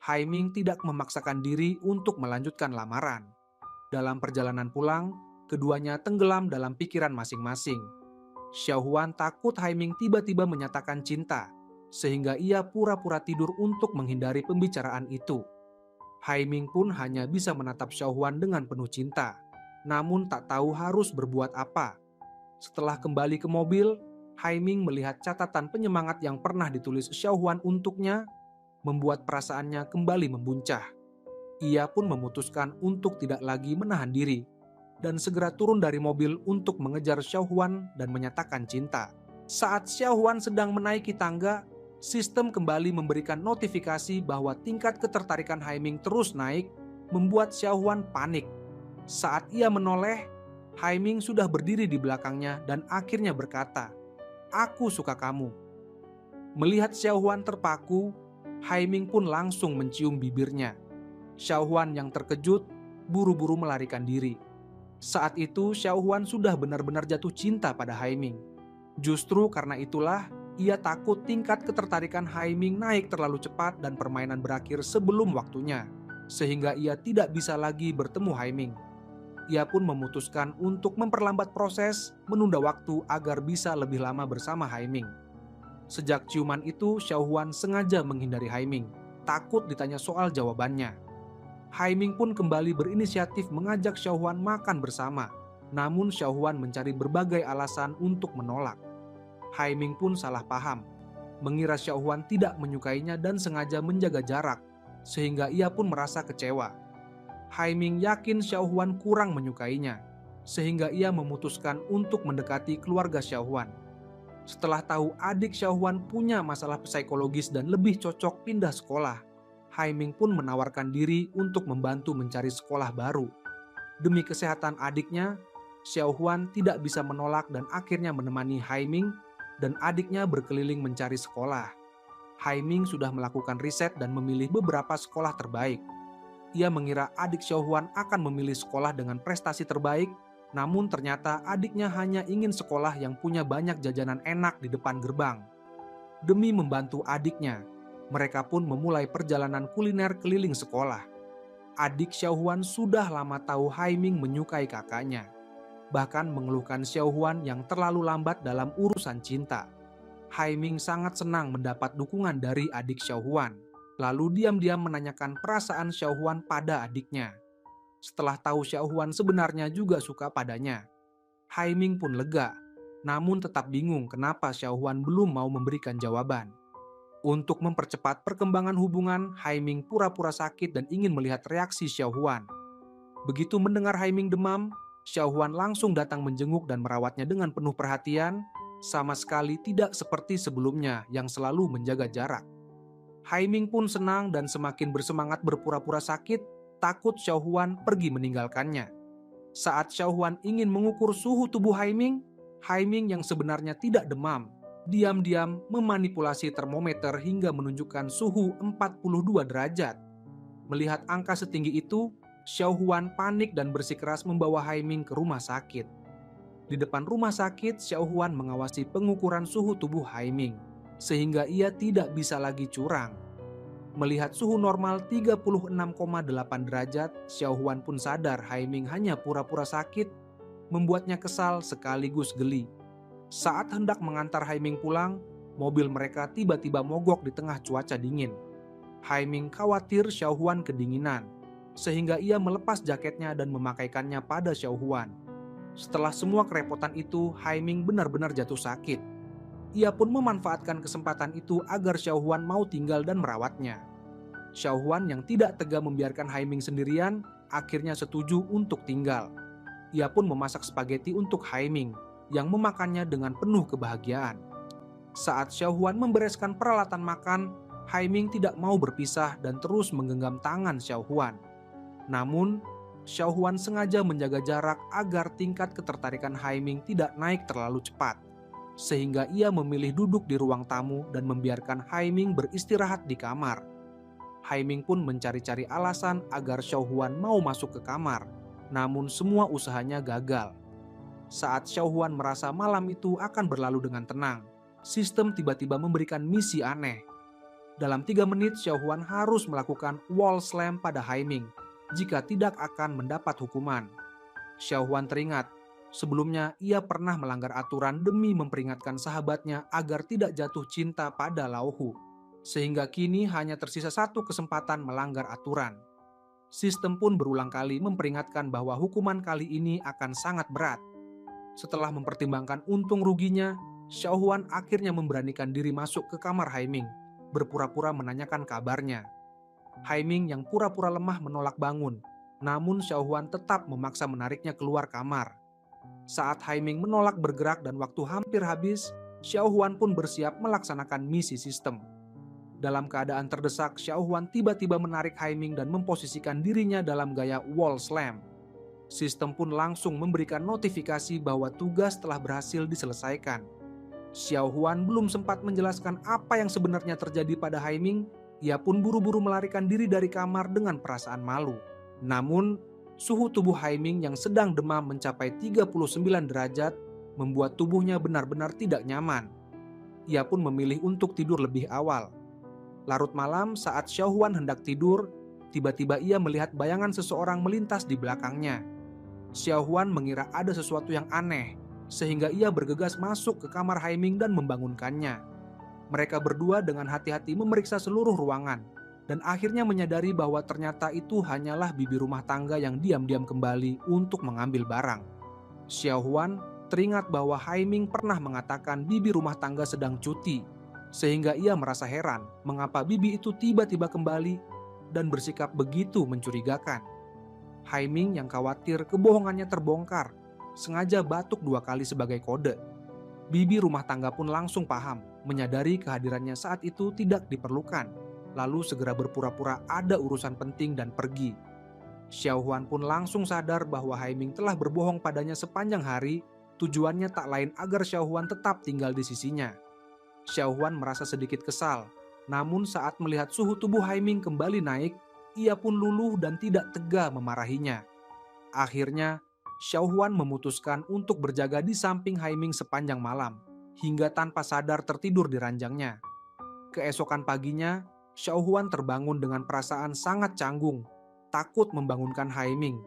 Haiming tidak memaksakan diri untuk melanjutkan lamaran. Dalam perjalanan pulang, keduanya tenggelam dalam pikiran masing-masing. Xiaohuan takut Haiming tiba-tiba menyatakan cinta, sehingga ia pura-pura tidur untuk menghindari pembicaraan itu. Haiming pun hanya bisa menatap Xiaohuan dengan penuh cinta, namun tak tahu harus berbuat apa. Setelah kembali ke mobil, Haiming melihat catatan penyemangat yang pernah ditulis Xiaohuan untuknya, membuat perasaannya kembali membuncah. Ia pun memutuskan untuk tidak lagi menahan diri, dan segera turun dari mobil untuk mengejar Xiaohuan dan menyatakan cinta. Saat Xiaohuan sedang menaiki tangga, sistem kembali memberikan notifikasi bahwa tingkat ketertarikan Haiming terus naik, membuat Xiaohuan panik. Saat ia menoleh, Haiming sudah berdiri di belakangnya dan akhirnya berkata, "Aku suka kamu." Melihat Xiaohuan terpaku, Haiming pun langsung mencium bibirnya. Xiaohuan yang terkejut buru-buru melarikan diri. Saat itu Xiaohuan sudah benar-benar jatuh cinta pada Haiming. Justru karena itulah ia takut tingkat ketertarikan Haiming naik terlalu cepat dan permainan berakhir sebelum waktunya, sehingga ia tidak bisa lagi bertemu Haiming. Ia pun memutuskan untuk memperlambat proses, menunda waktu agar bisa lebih lama bersama Haiming. Sejak ciuman itu, Xiaohuan sengaja menghindari Haiming, takut ditanya soal jawabannya. Haiming pun kembali berinisiatif mengajak Xiaohuan makan bersama, Namun Xiaohuan mencari berbagai alasan untuk menolak. Haiming pun salah paham, mengira Xiaohuan tidak menyukainya dan sengaja menjaga jarak, sehingga ia pun merasa kecewa. Haiming yakin Xiaohuan kurang menyukainya, sehingga ia memutuskan untuk mendekati keluarga Xiaohuan. Setelah tahu adik Xiaohuan punya masalah psikologis dan lebih cocok pindah sekolah, Haiming pun menawarkan diri untuk membantu mencari sekolah baru. Demi kesehatan adiknya, Xiaohuan tidak bisa menolak dan akhirnya menemani Haiming dan adiknya berkeliling mencari sekolah. Haiming sudah melakukan riset dan memilih beberapa sekolah terbaik. Ia mengira adik Xiaohuan akan memilih sekolah dengan prestasi terbaik, namun ternyata adiknya hanya ingin sekolah yang punya banyak jajanan enak di depan gerbang. Demi membantu adiknya, mereka pun memulai perjalanan kuliner keliling sekolah. Adik Xiaohuan sudah lama tahu Haiming menyukai kakaknya, bahkan mengeluhkan Xiaohuan yang terlalu lambat dalam urusan cinta. Haiming sangat senang mendapat dukungan dari adik Xiaohuan, lalu diam-diam menanyakan perasaan Xiaohuan pada adiknya. Setelah tahu Xiaohuan sebenarnya juga suka padanya, Haiming pun lega, namun tetap bingung kenapa Xiaohuan belum mau memberikan jawaban. Untuk mempercepat perkembangan hubungan, Haiming pura-pura sakit dan ingin melihat reaksi Xiaohuan. Begitu mendengar Haiming demam, Xiaohuan langsung datang menjenguk dan merawatnya dengan penuh perhatian, sama sekali tidak seperti sebelumnya yang selalu menjaga jarak. Haiming pun senang dan semakin bersemangat berpura-pura sakit, takut Xiaohuan pergi meninggalkannya. Saat Xiaohuan ingin mengukur suhu tubuh Haiming, Haiming yang sebenarnya tidak demam, diam-diam memanipulasi termometer hingga menunjukkan suhu 42 derajat. Melihat angka setinggi itu, Xiaohuan panik dan bersikeras membawa Haiming ke rumah sakit. Di depan rumah sakit, Xiaohuan mengawasi pengukuran suhu tubuh Haiming, sehingga ia tidak bisa lagi curang. Melihat suhu normal 36,8 derajat, Xiaohuan pun sadar Haiming hanya pura-pura sakit, membuatnya kesal sekaligus geli. Saat hendak mengantar Haiming pulang, mobil mereka tiba-tiba mogok di tengah cuaca dingin. Haiming khawatir Xiaohuan kedinginan, sehingga ia melepas jaketnya dan memakaikannya pada Xiaohuan. Setelah semua kerepotan itu, Haiming benar-benar jatuh sakit. Ia pun memanfaatkan kesempatan itu agar Xiaohuan mau tinggal dan merawatnya. Xiaohuan yang tidak tega membiarkan Haiming sendirian, akhirnya setuju untuk tinggal. Ia pun memasak spaghetti untuk Haiming, yang memakannya dengan penuh kebahagiaan. Saat Xiaohuan membereskan peralatan makan, Haiming tidak mau berpisah dan terus menggenggam tangan Xiaohuan. Namun, Xiaohuan sengaja menjaga jarak agar tingkat ketertarikan Haiming tidak naik terlalu cepat, sehingga ia memilih duduk di ruang tamu dan membiarkan Haiming beristirahat di kamar. Haiming pun mencari-cari alasan agar Xiaohuan mau masuk ke kamar, namun semua usahanya gagal. Saat Xiaohuan merasa malam itu akan berlalu dengan tenang, sistem tiba-tiba memberikan misi aneh. Dalam 3 menit, Xiaohuan harus melakukan wall slam pada Haiming, jika tidak akan mendapat hukuman. Xiaohuan teringat, sebelumnya ia pernah melanggar aturan demi memperingatkan sahabatnya agar tidak jatuh cinta pada Laohu, sehingga kini hanya tersisa satu kesempatan melanggar aturan. Sistem pun berulang kali memperingatkan bahwa hukuman kali ini akan sangat berat. Setelah mempertimbangkan untung ruginya, Xiaohuan akhirnya memberanikan diri masuk ke kamar Haiming, berpura-pura menanyakan kabarnya. Haiming yang pura-pura lemah menolak bangun, namun Xiaohuan tetap memaksa menariknya keluar kamar. Saat Haiming menolak bergerak dan waktu hampir habis, Xiaohuan pun bersiap melaksanakan misi sistem. Dalam keadaan terdesak, Xiaohuan tiba-tiba menarik Haiming dan memposisikan dirinya dalam gaya wall slam. Sistem pun langsung memberikan notifikasi bahwa tugas telah berhasil diselesaikan. Xiaohuan belum sempat menjelaskan apa yang sebenarnya terjadi pada Haiming. Ia pun buru-buru melarikan diri dari kamar dengan perasaan malu. Namun, suhu tubuh Haiming yang sedang demam mencapai 39 derajat membuat tubuhnya benar-benar tidak nyaman. Ia pun memilih untuk tidur lebih awal. Larut malam saat Xiaohuan hendak tidur, tiba-tiba ia melihat bayangan seseorang melintas di belakangnya. Xiaohuan mengira ada sesuatu yang aneh, sehingga ia bergegas masuk ke kamar Haiming dan membangunkannya. Mereka berdua dengan hati-hati memeriksa seluruh ruangan, dan akhirnya menyadari bahwa ternyata itu hanyalah bibi rumah tangga yang diam-diam kembali untuk mengambil barang. Xiao Huan teringat bahwa Haiming pernah mengatakan bibi rumah tangga sedang cuti, sehingga ia merasa heran mengapa bibi itu tiba-tiba kembali dan bersikap begitu mencurigakan. Haiming yang khawatir kebohongannya terbongkar, sengaja batuk 2 kali sebagai kode. Bibi rumah tangga pun langsung paham, menyadari kehadirannya saat itu tidak diperlukan, lalu segera berpura-pura ada urusan penting dan pergi. Xiao Huan pun langsung sadar bahwa Haiming telah berbohong padanya sepanjang hari, tujuannya tak lain agar Xiao Huan tetap tinggal di sisinya. Xiao Huan merasa sedikit kesal, namun saat melihat suhu tubuh Haiming kembali naik, ia pun luluh dan tidak tega memarahinya. Akhirnya, Xiao Huan memutuskan untuk berjaga di samping Haiming sepanjang malam, hingga tanpa sadar tertidur di ranjangnya. Keesokan paginya, Xiao Huan terbangun dengan perasaan sangat canggung, takut membangunkan Haiming.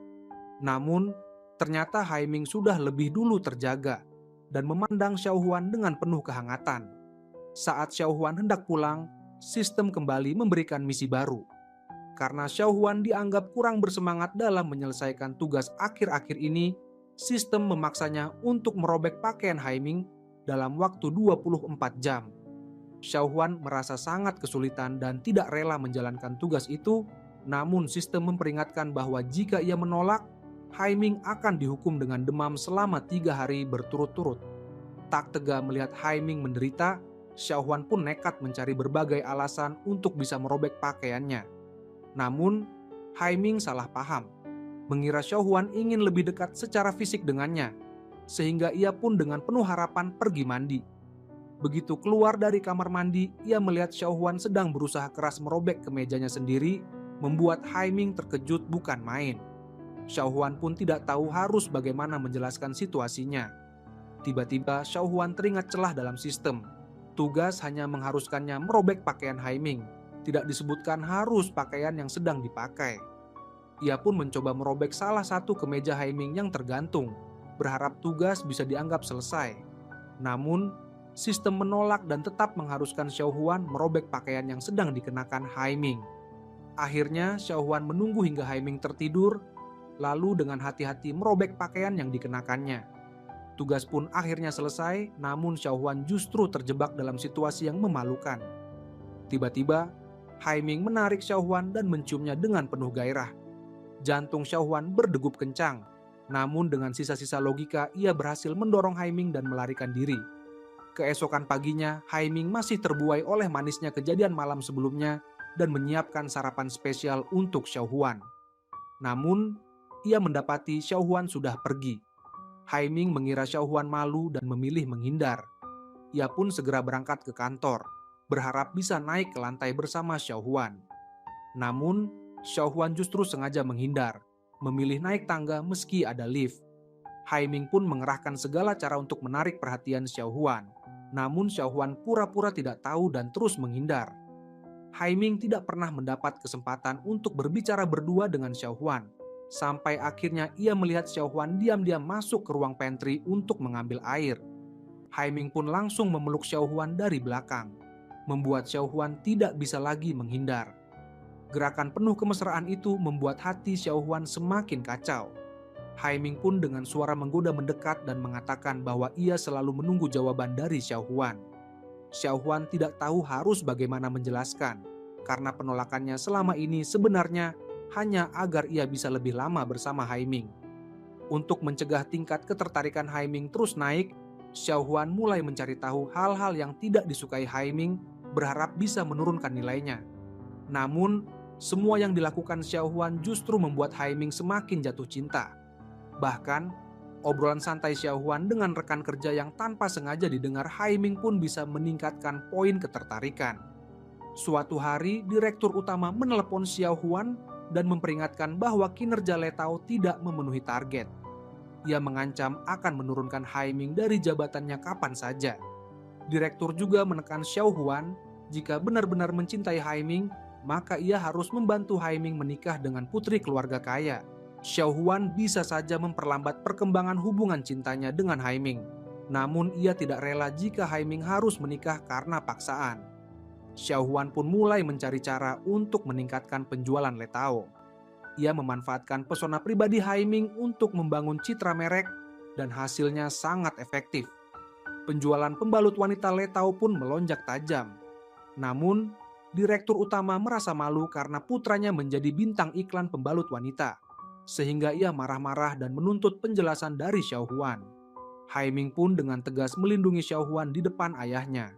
Namun, ternyata Haiming sudah lebih dulu terjaga dan memandang Xiao Huan dengan penuh kehangatan. Saat Xiao Huan hendak pulang, sistem kembali memberikan misi baru. Karena Xiao Huan dianggap kurang bersemangat dalam menyelesaikan tugas akhir-akhir ini, sistem memaksanya untuk merobek pakaian Haiming dalam waktu 24 jam. Xiao Huan merasa sangat kesulitan dan tidak rela menjalankan tugas itu, namun sistem memperingatkan bahwa jika ia menolak, Haiming akan dihukum dengan demam selama 3 hari berturut-turut. Tak tega melihat Haiming menderita, Xiao Huan pun nekat mencari berbagai alasan untuk bisa merobek pakaiannya. Namun, Haiming salah paham, mengira Xiao Huan ingin lebih dekat secara fisik dengannya, sehingga ia pun dengan penuh harapan pergi mandi. Begitu keluar dari kamar mandi, ia melihat Xiao Huan sedang berusaha keras merobek kemejanya sendiri, membuat Haiming terkejut bukan main. Xiao Huan pun tidak tahu harus bagaimana menjelaskan situasinya. Tiba-tiba Xiao Huan teringat celah dalam sistem. Tugas hanya mengharuskannya merobek pakaian Haiming, tidak disebutkan harus pakaian yang sedang dipakai. Ia pun mencoba merobek salah satu kemeja Haiming yang tergantung, berharap tugas bisa dianggap selesai. Namun, sistem menolak dan tetap mengharuskan Xiao Huan merobek pakaian yang sedang dikenakan Haiming. Akhirnya Xiao Huan menunggu hingga Haiming tertidur, lalu dengan hati-hati merobek pakaian yang dikenakannya. Tugas pun akhirnya selesai, namun Xiao Huan justru terjebak dalam situasi yang memalukan. Tiba-tiba, Haiming menarik Xiao Huan dan menciumnya dengan penuh gairah. Jantung Xiao Huan berdegup kencang, namun dengan sisa-sisa logika ia berhasil mendorong Haiming dan melarikan diri. Keesokan paginya, Haiming masih terbuai oleh manisnya kejadian malam sebelumnya dan menyiapkan sarapan spesial untuk Xiao Huan. Namun, ia mendapati Xiao Huan sudah pergi. Haiming mengira Xiao Huan malu dan memilih menghindar. Ia pun segera berangkat ke kantor, berharap bisa naik ke lantai bersama Xiao Huan. Namun, Xiao Huan justru sengaja menghindar, memilih naik tangga meski ada lift. Haiming pun mengerahkan segala cara untuk menarik perhatian Xiao Huan. Namun Xiao Huan pura-pura tidak tahu dan terus menghindar. Haiming tidak pernah mendapat kesempatan untuk berbicara berdua dengan Xiao Huan. Sampai akhirnya ia melihat Xiao Huan diam-diam masuk ke ruang pantry untuk mengambil air. Haiming pun langsung memeluk Xiao Huan dari belakang, membuat Xiao Huan tidak bisa lagi menghindar. Gerakan penuh kemesraan itu membuat hati Xiao Huan semakin kacau. Haiming pun dengan suara menggoda mendekat dan mengatakan bahwa ia selalu menunggu jawaban dari Xiao Huan. Xiao Huan tidak tahu harus bagaimana menjelaskan, karena penolakannya selama ini sebenarnya hanya agar ia bisa lebih lama bersama Haiming. Untuk mencegah tingkat ketertarikan Haiming terus naik, Xiao Huan mulai mencari tahu hal-hal yang tidak disukai Haiming, berharap bisa menurunkan nilainya. Namun, semua yang dilakukan Xiao Huan justru membuat Haiming semakin jatuh cinta. Bahkan, obrolan santai Xiao Huan dengan rekan kerja yang tanpa sengaja didengar Haiming pun bisa meningkatkan poin ketertarikan. Suatu hari, direktur utama menelepon Xiao Huan dan memperingatkan bahwa kinerja Letao tidak memenuhi target. Ia mengancam akan menurunkan Haiming dari jabatannya kapan saja. Direktur juga menekan Xiao Huan, jika benar-benar mencintai Haiming, maka ia harus membantu Haiming menikah dengan putri keluarga kaya. Xiao Huan bisa saja memperlambat perkembangan hubungan cintanya dengan Haiming. Namun ia tidak rela jika Haiming harus menikah karena paksaan. Xiao Huan pun mulai mencari cara untuk meningkatkan penjualan Letao. Ia memanfaatkan pesona pribadi Haiming untuk membangun citra merek, dan hasilnya sangat efektif. Penjualan pembalut wanita Letau pun melonjak tajam. Namun, direktur utama merasa malu karena putranya menjadi bintang iklan pembalut wanita, sehingga ia marah-marah dan menuntut penjelasan dari Xiao Huan. Haiming pun dengan tegas melindungi Xiao Huan di depan ayahnya.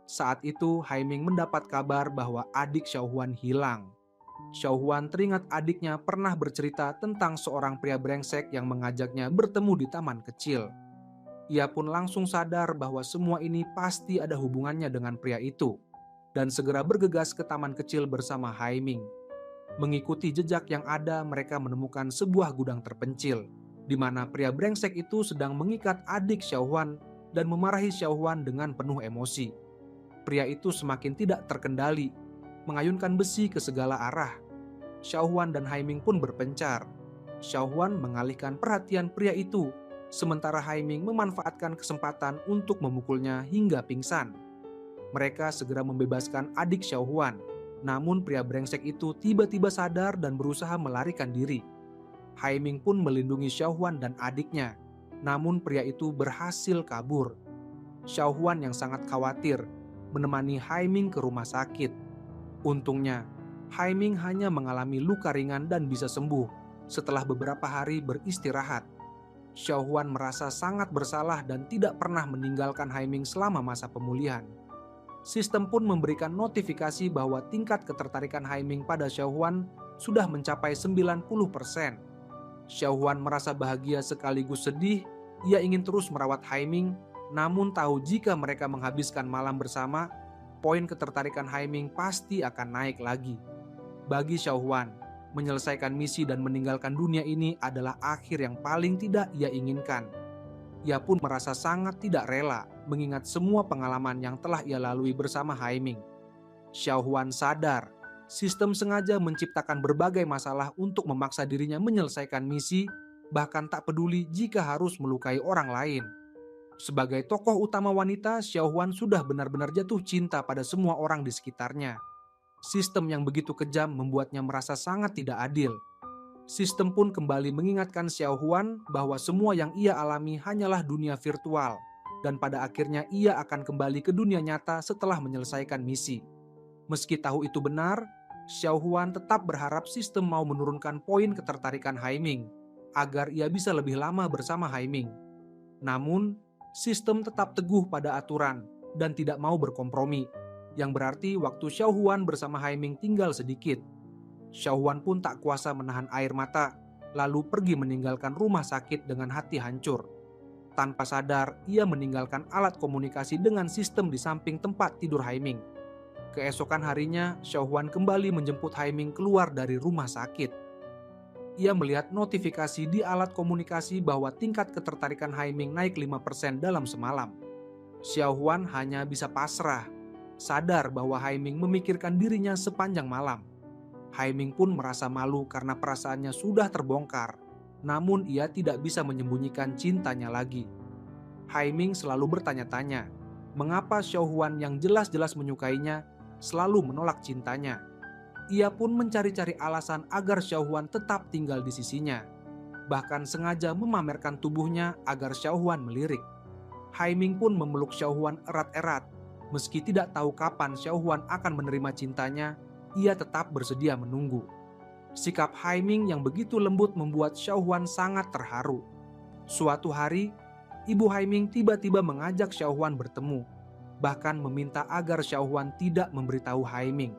Saat itu, Haiming mendapat kabar bahwa adik Xiao Huan hilang. Xiao Huan teringat adiknya pernah bercerita tentang seorang pria brengsek yang mengajaknya bertemu di taman kecil. Ia pun langsung sadar bahwa semua ini pasti ada hubungannya dengan pria itu, dan segera bergegas ke taman kecil bersama Haiming. Mengikuti jejak yang ada, mereka menemukan sebuah gudang terpencil, di mana pria brengsek itu sedang mengikat adik Xiao Huan dan memarahi Xiao Huan dengan penuh emosi. Pria itu semakin tidak terkendali, mengayunkan besi ke segala arah. Xiao Huan dan Haiming pun berpencar. Xiao Huan mengalihkan perhatian pria itu, sementara Haiming memanfaatkan kesempatan untuk memukulnya hingga pingsan. Mereka segera membebaskan adik Xiao Huan, namun pria brengsek itu tiba-tiba sadar dan berusaha melarikan diri. Haiming pun melindungi Xiao Huan dan adiknya, namun pria itu berhasil kabur. Xiao Huan yang sangat khawatir menemani Haiming ke rumah sakit. Untungnya, Haiming hanya mengalami luka ringan dan bisa sembuh setelah beberapa hari beristirahat. Xiao Huan merasa sangat bersalah dan tidak pernah meninggalkan Haiming selama masa pemulihan. Sistem pun memberikan notifikasi bahwa tingkat ketertarikan Haiming pada Xiao Huan sudah mencapai 90%. Xiao Huan merasa bahagia sekaligus sedih. Ia ingin terus merawat Haiming, namun tahu jika mereka menghabiskan malam bersama, poin ketertarikan Haiming pasti akan naik lagi. Bagi Xiao Huan, menyelesaikan misi dan meninggalkan dunia ini adalah akhir yang paling tidak ia inginkan. Ia pun merasa sangat tidak rela mengingat semua pengalaman yang telah ia lalui bersama Haiming. Xiao Huan sadar, sistem sengaja menciptakan berbagai masalah untuk memaksa dirinya menyelesaikan misi, bahkan tak peduli jika harus melukai orang lain. Sebagai tokoh utama wanita, Xiao Huan sudah benar-benar jatuh cinta pada semua orang di sekitarnya. Sistem yang begitu kejam membuatnya merasa sangat tidak adil. Sistem pun kembali mengingatkan Xiao Huan bahwa semua yang ia alami hanyalah dunia virtual, dan pada akhirnya ia akan kembali ke dunia nyata setelah menyelesaikan misi. Meski tahu itu benar, Xiao Huan tetap berharap sistem mau menurunkan poin ketertarikan Haiming, agar ia bisa lebih lama bersama Haiming. Namun, sistem tetap teguh pada aturan dan tidak mau berkompromi, yang berarti waktu Xiao Huan bersama Haiming tinggal sedikit. Xiao Huan pun tak kuasa menahan air mata, lalu pergi meninggalkan rumah sakit dengan hati hancur. Tanpa sadar, ia meninggalkan alat komunikasi dengan sistem di samping tempat tidur Haiming. Keesokan harinya, Xiao Huan kembali menjemput Haiming keluar dari rumah sakit. Ia melihat notifikasi di alat komunikasi bahwa tingkat ketertarikan Haiming naik 5% dalam semalam. Xiao Huan hanya bisa pasrah, sadar bahwa Haiming memikirkan dirinya sepanjang malam. Haiming pun merasa malu karena perasaannya sudah terbongkar, namun ia tidak bisa menyembunyikan cintanya lagi. Haiming selalu bertanya-tanya, mengapa Xiao Huan yang jelas-jelas menyukainya selalu menolak cintanya. Ia pun mencari-cari alasan agar Xiao Huan tetap tinggal di sisinya, bahkan sengaja memamerkan tubuhnya agar Xiao Huan melirik. Haiming pun memeluk Xiao Huan erat-erat. Meski tidak tahu kapan Xiao Huan akan menerima cintanya, ia tetap bersedia menunggu. Sikap Haiming yang begitu lembut membuat Xiao Huan sangat terharu. Suatu hari, ibu Haiming tiba-tiba mengajak Xiao Huan bertemu, bahkan meminta agar Xiao Huan tidak memberitahu Haiming.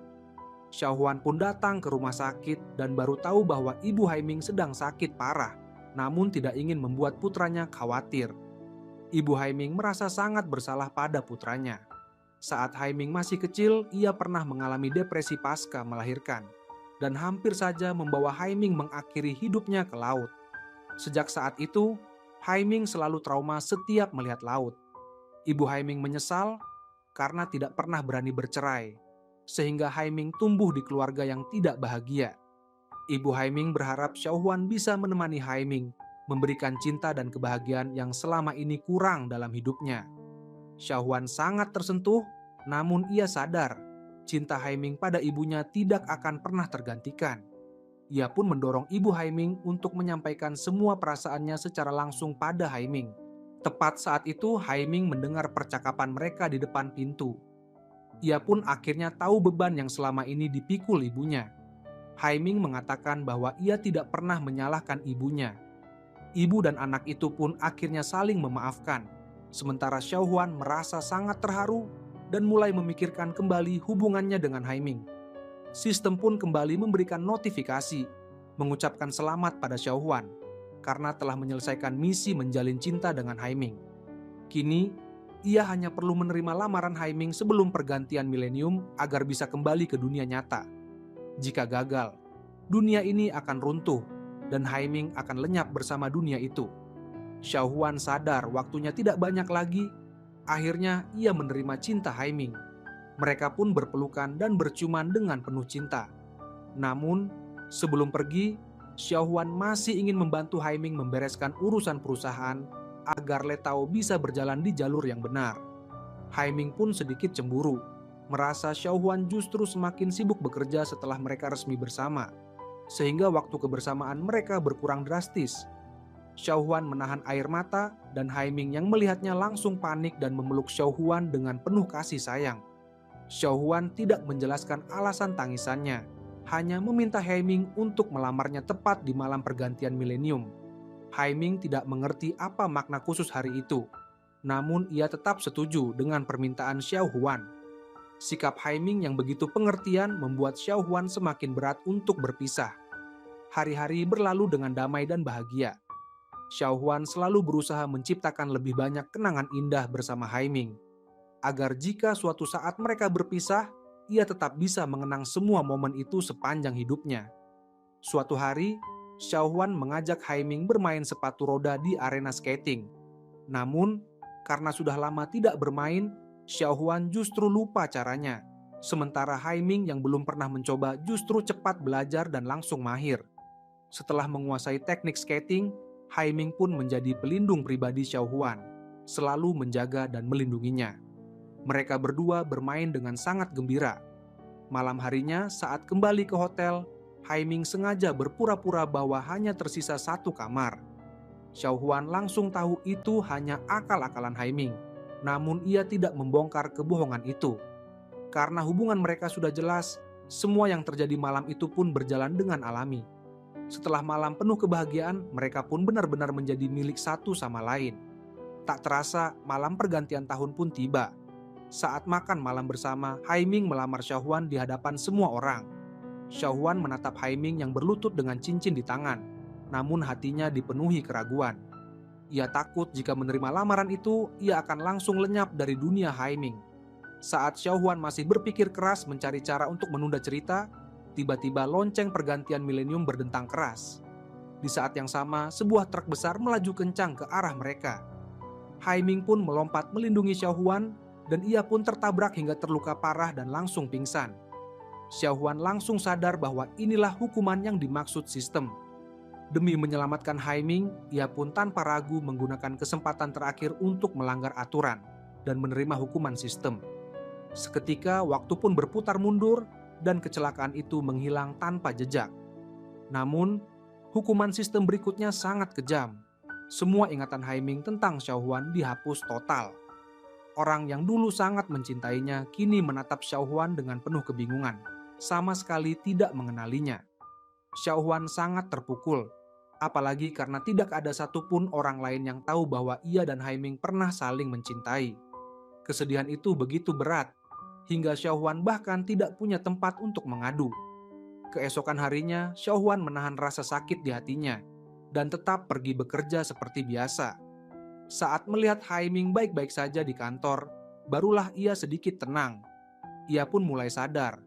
Xiao Huan pun datang ke rumah sakit dan baru tahu bahwa ibu Haiming sedang sakit parah, namun tidak ingin membuat putranya khawatir. Ibu Haiming merasa sangat bersalah pada putranya. Saat Haiming masih kecil, ia pernah mengalami depresi pasca melahirkan, dan hampir saja membawa Haiming mengakhiri hidupnya ke laut. Sejak saat itu, Haiming selalu trauma setiap melihat laut. Ibu Haiming menyesal karena tidak pernah berani bercerai, sehingga Haiming tumbuh di keluarga yang tidak bahagia. Ibu Haiming berharap Xiao Huan bisa menemani Haiming, memberikan cinta dan kebahagiaan yang selama ini kurang dalam hidupnya. Xiao Huan sangat tersentuh, namun ia sadar cinta Haiming pada ibunya tidak akan pernah tergantikan. Ia pun mendorong Ibu Haiming untuk menyampaikan semua perasaannya secara langsung pada Haiming. Tepat saat itu, Haiming mendengar percakapan mereka di depan pintu. Ia pun akhirnya tahu beban yang selama ini dipikul ibunya. Haiming mengatakan bahwa ia tidak pernah menyalahkan ibunya. Ibu dan anak itu pun akhirnya saling memaafkan. Sementara Xiaohuan merasa sangat terharu dan mulai memikirkan kembali hubungannya dengan Haiming. Sistem pun kembali memberikan notifikasi, mengucapkan selamat pada Xiaohuan karena telah menyelesaikan misi menjalin cinta dengan Haiming. Kini, ia hanya perlu menerima lamaran Haiming sebelum pergantian milenium agar bisa kembali ke dunia nyata. Jika gagal, dunia ini akan runtuh dan Haiming akan lenyap bersama dunia itu. Xiaohuan sadar waktunya tidak banyak lagi. Akhirnya ia menerima cinta Haiming. Mereka pun berpelukan dan berciuman dengan penuh cinta. Namun, sebelum pergi, Xiaohuan masih ingin membantu Haiming membereskan urusan perusahaan agar Letao bisa berjalan di jalur yang benar. Haiming pun sedikit cemburu, merasa Xiaohuan justru semakin sibuk bekerja setelah mereka resmi bersama, sehingga waktu kebersamaan mereka berkurang drastis. Xiaohuan menahan air mata dan Haiming yang melihatnya langsung panik dan memeluk Xiaohuan dengan penuh kasih sayang. Xiaohuan tidak menjelaskan alasan tangisannya, hanya meminta Haiming untuk melamarnya tepat di malam pergantian milenium. Haiming tidak mengerti apa makna khusus hari itu, namun ia tetap setuju dengan permintaan Xiaohuan. Sikap Haiming yang begitu pengertian membuat Xiaohuan semakin berat untuk berpisah. Hari-hari berlalu dengan damai dan bahagia. Xiaohuan selalu berusaha menciptakan lebih banyak kenangan indah bersama Haiming, agar jika suatu saat mereka berpisah, ia tetap bisa mengenang semua momen itu sepanjang hidupnya. Suatu hari, Xiaohuan mengajak Haiming bermain sepatu roda di arena skating. Namun, karena sudah lama tidak bermain, Xiaohuan justru lupa caranya. Sementara Haiming yang belum pernah mencoba justru cepat belajar dan langsung mahir. Setelah menguasai teknik skating, Haiming pun menjadi pelindung pribadi Xiaohuan, selalu menjaga dan melindunginya. Mereka berdua bermain dengan sangat gembira. Malam harinya saat kembali ke hotel, Haiming sengaja berpura-pura bahwa hanya tersisa satu kamar. Xiaohuan langsung tahu itu hanya akal-akalan Haiming, namun ia tidak membongkar kebohongan itu. Karena hubungan mereka sudah jelas, semua yang terjadi malam itu pun berjalan dengan alami. Setelah malam penuh kebahagiaan, mereka pun benar-benar menjadi milik satu sama lain. Tak terasa, malam pergantian tahun pun tiba. Saat makan malam bersama, Haiming melamar Xiaohuan di hadapan semua orang. Xiaohuan menatap Haiming yang berlutut dengan cincin di tangan, namun hatinya dipenuhi keraguan. Ia takut jika menerima lamaran itu, ia akan langsung lenyap dari dunia Haiming. Saat Xiaohuan masih berpikir keras mencari cara untuk menunda cerita, tiba-tiba lonceng pergantian milenium berdentang keras. Di saat yang sama, sebuah truk besar melaju kencang ke arah mereka. Haiming pun melompat melindungi Xiaohuan, dan ia pun tertabrak hingga terluka parah dan langsung pingsan. Xiaohuan langsung sadar bahwa inilah hukuman yang dimaksud sistem. Demi menyelamatkan Haiming, ia pun tanpa ragu menggunakan kesempatan terakhir untuk melanggar aturan dan menerima hukuman sistem. Seketika waktu pun berputar mundur dan kecelakaan itu menghilang tanpa jejak. Namun, hukuman sistem berikutnya sangat kejam. Semua ingatan Haiming tentang Xiaohuan dihapus total. Orang yang dulu sangat mencintainya kini menatap Xiaohuan dengan penuh kebingungan, sama sekali tidak mengenalinya. Xiaohuan sangat terpukul, apalagi karena tidak ada satupun orang lain yang tahu bahwa ia dan Haiming pernah saling mencintai. Kesedihan itu begitu berat, hingga Xiaohuan bahkan tidak punya tempat untuk mengadu. Keesokan harinya, Xiaohuan menahan rasa sakit di hatinya, dan tetap pergi bekerja seperti biasa. Saat melihat Haiming baik-baik saja di kantor, barulah ia sedikit tenang. Ia pun mulai sadar.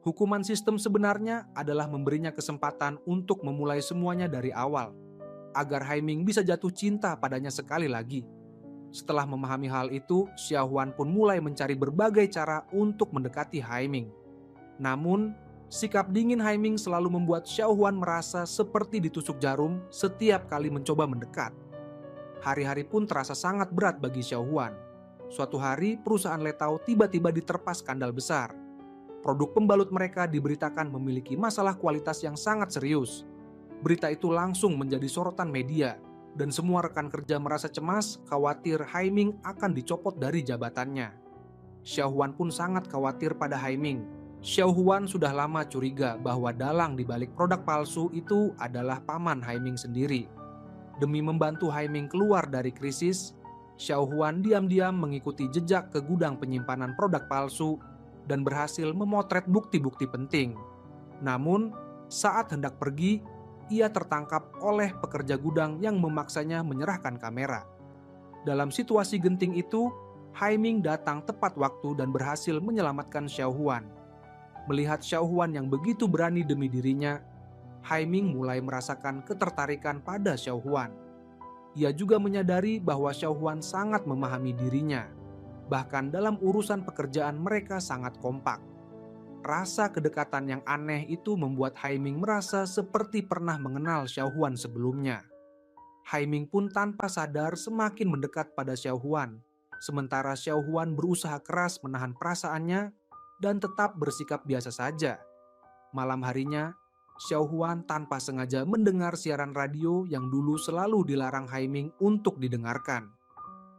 Hukuman sistem sebenarnya adalah memberinya kesempatan untuk memulai semuanya dari awal, agar Haiming bisa jatuh cinta padanya sekali lagi. Setelah memahami hal itu, Xiaohuan pun mulai mencari berbagai cara untuk mendekati Haiming. Namun, sikap dingin Haiming selalu membuat Xiaohuan merasa seperti ditusuk jarum setiap kali mencoba mendekat. Hari-hari pun terasa sangat berat bagi Xiaohuan. Suatu hari, perusahaan Letao tiba-tiba diterpa skandal besar. Produk pembalut mereka diberitakan memiliki masalah kualitas yang sangat serius. Berita itu langsung menjadi sorotan media, dan semua rekan kerja merasa cemas, khawatir Haiming akan dicopot dari jabatannya. Xiao Huan pun sangat khawatir pada Haiming. Xiao Huan sudah lama curiga bahwa dalang di balik produk palsu itu adalah paman Haiming sendiri. Demi membantu Haiming keluar dari krisis, Xiao Huan diam-diam mengikuti jejak ke gudang penyimpanan produk palsu dan berhasil memotret bukti-bukti penting. Namun, saat hendak pergi, ia tertangkap oleh pekerja gudang yang memaksanya menyerahkan kamera. Dalam situasi genting itu, Haiming datang tepat waktu dan berhasil menyelamatkan Xiao Huan. Melihat Xiao Huan yang begitu berani demi dirinya, Haiming mulai merasakan ketertarikan pada Xiao Huan. Ia juga menyadari bahwa Xiao Huan sangat memahami dirinya. Bahkan dalam urusan pekerjaan mereka sangat kompak. Rasa kedekatan yang aneh itu membuat Haiming merasa seperti pernah mengenal Xiao Huan sebelumnya. Haiming pun tanpa sadar semakin mendekat pada Xiao Huan, sementara Xiao Huan berusaha keras menahan perasaannya dan tetap bersikap biasa saja. Malam harinya, Xiao Huan tanpa sengaja mendengar siaran radio yang dulu selalu dilarang Haiming untuk didengarkan.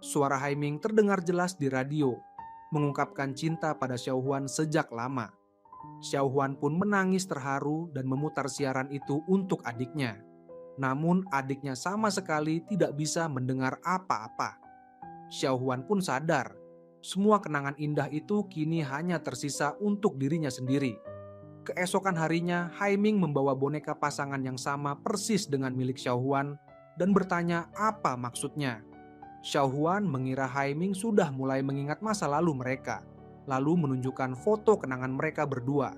Suara Haiming terdengar jelas di radio, mengungkapkan cinta pada Xiao Huan sejak lama. Xiao Huan pun menangis terharu dan memutar siaran itu untuk adiknya. Namun adiknya sama sekali tidak bisa mendengar apa-apa. Xiao Huan pun sadar, semua kenangan indah itu kini hanya tersisa untuk dirinya sendiri. Keesokan harinya, Haiming membawa boneka pasangan yang sama persis dengan milik Xiao Huan dan bertanya apa maksudnya. Xiao Huan mengira Haiming sudah mulai mengingat masa lalu mereka, lalu menunjukkan foto kenangan mereka berdua.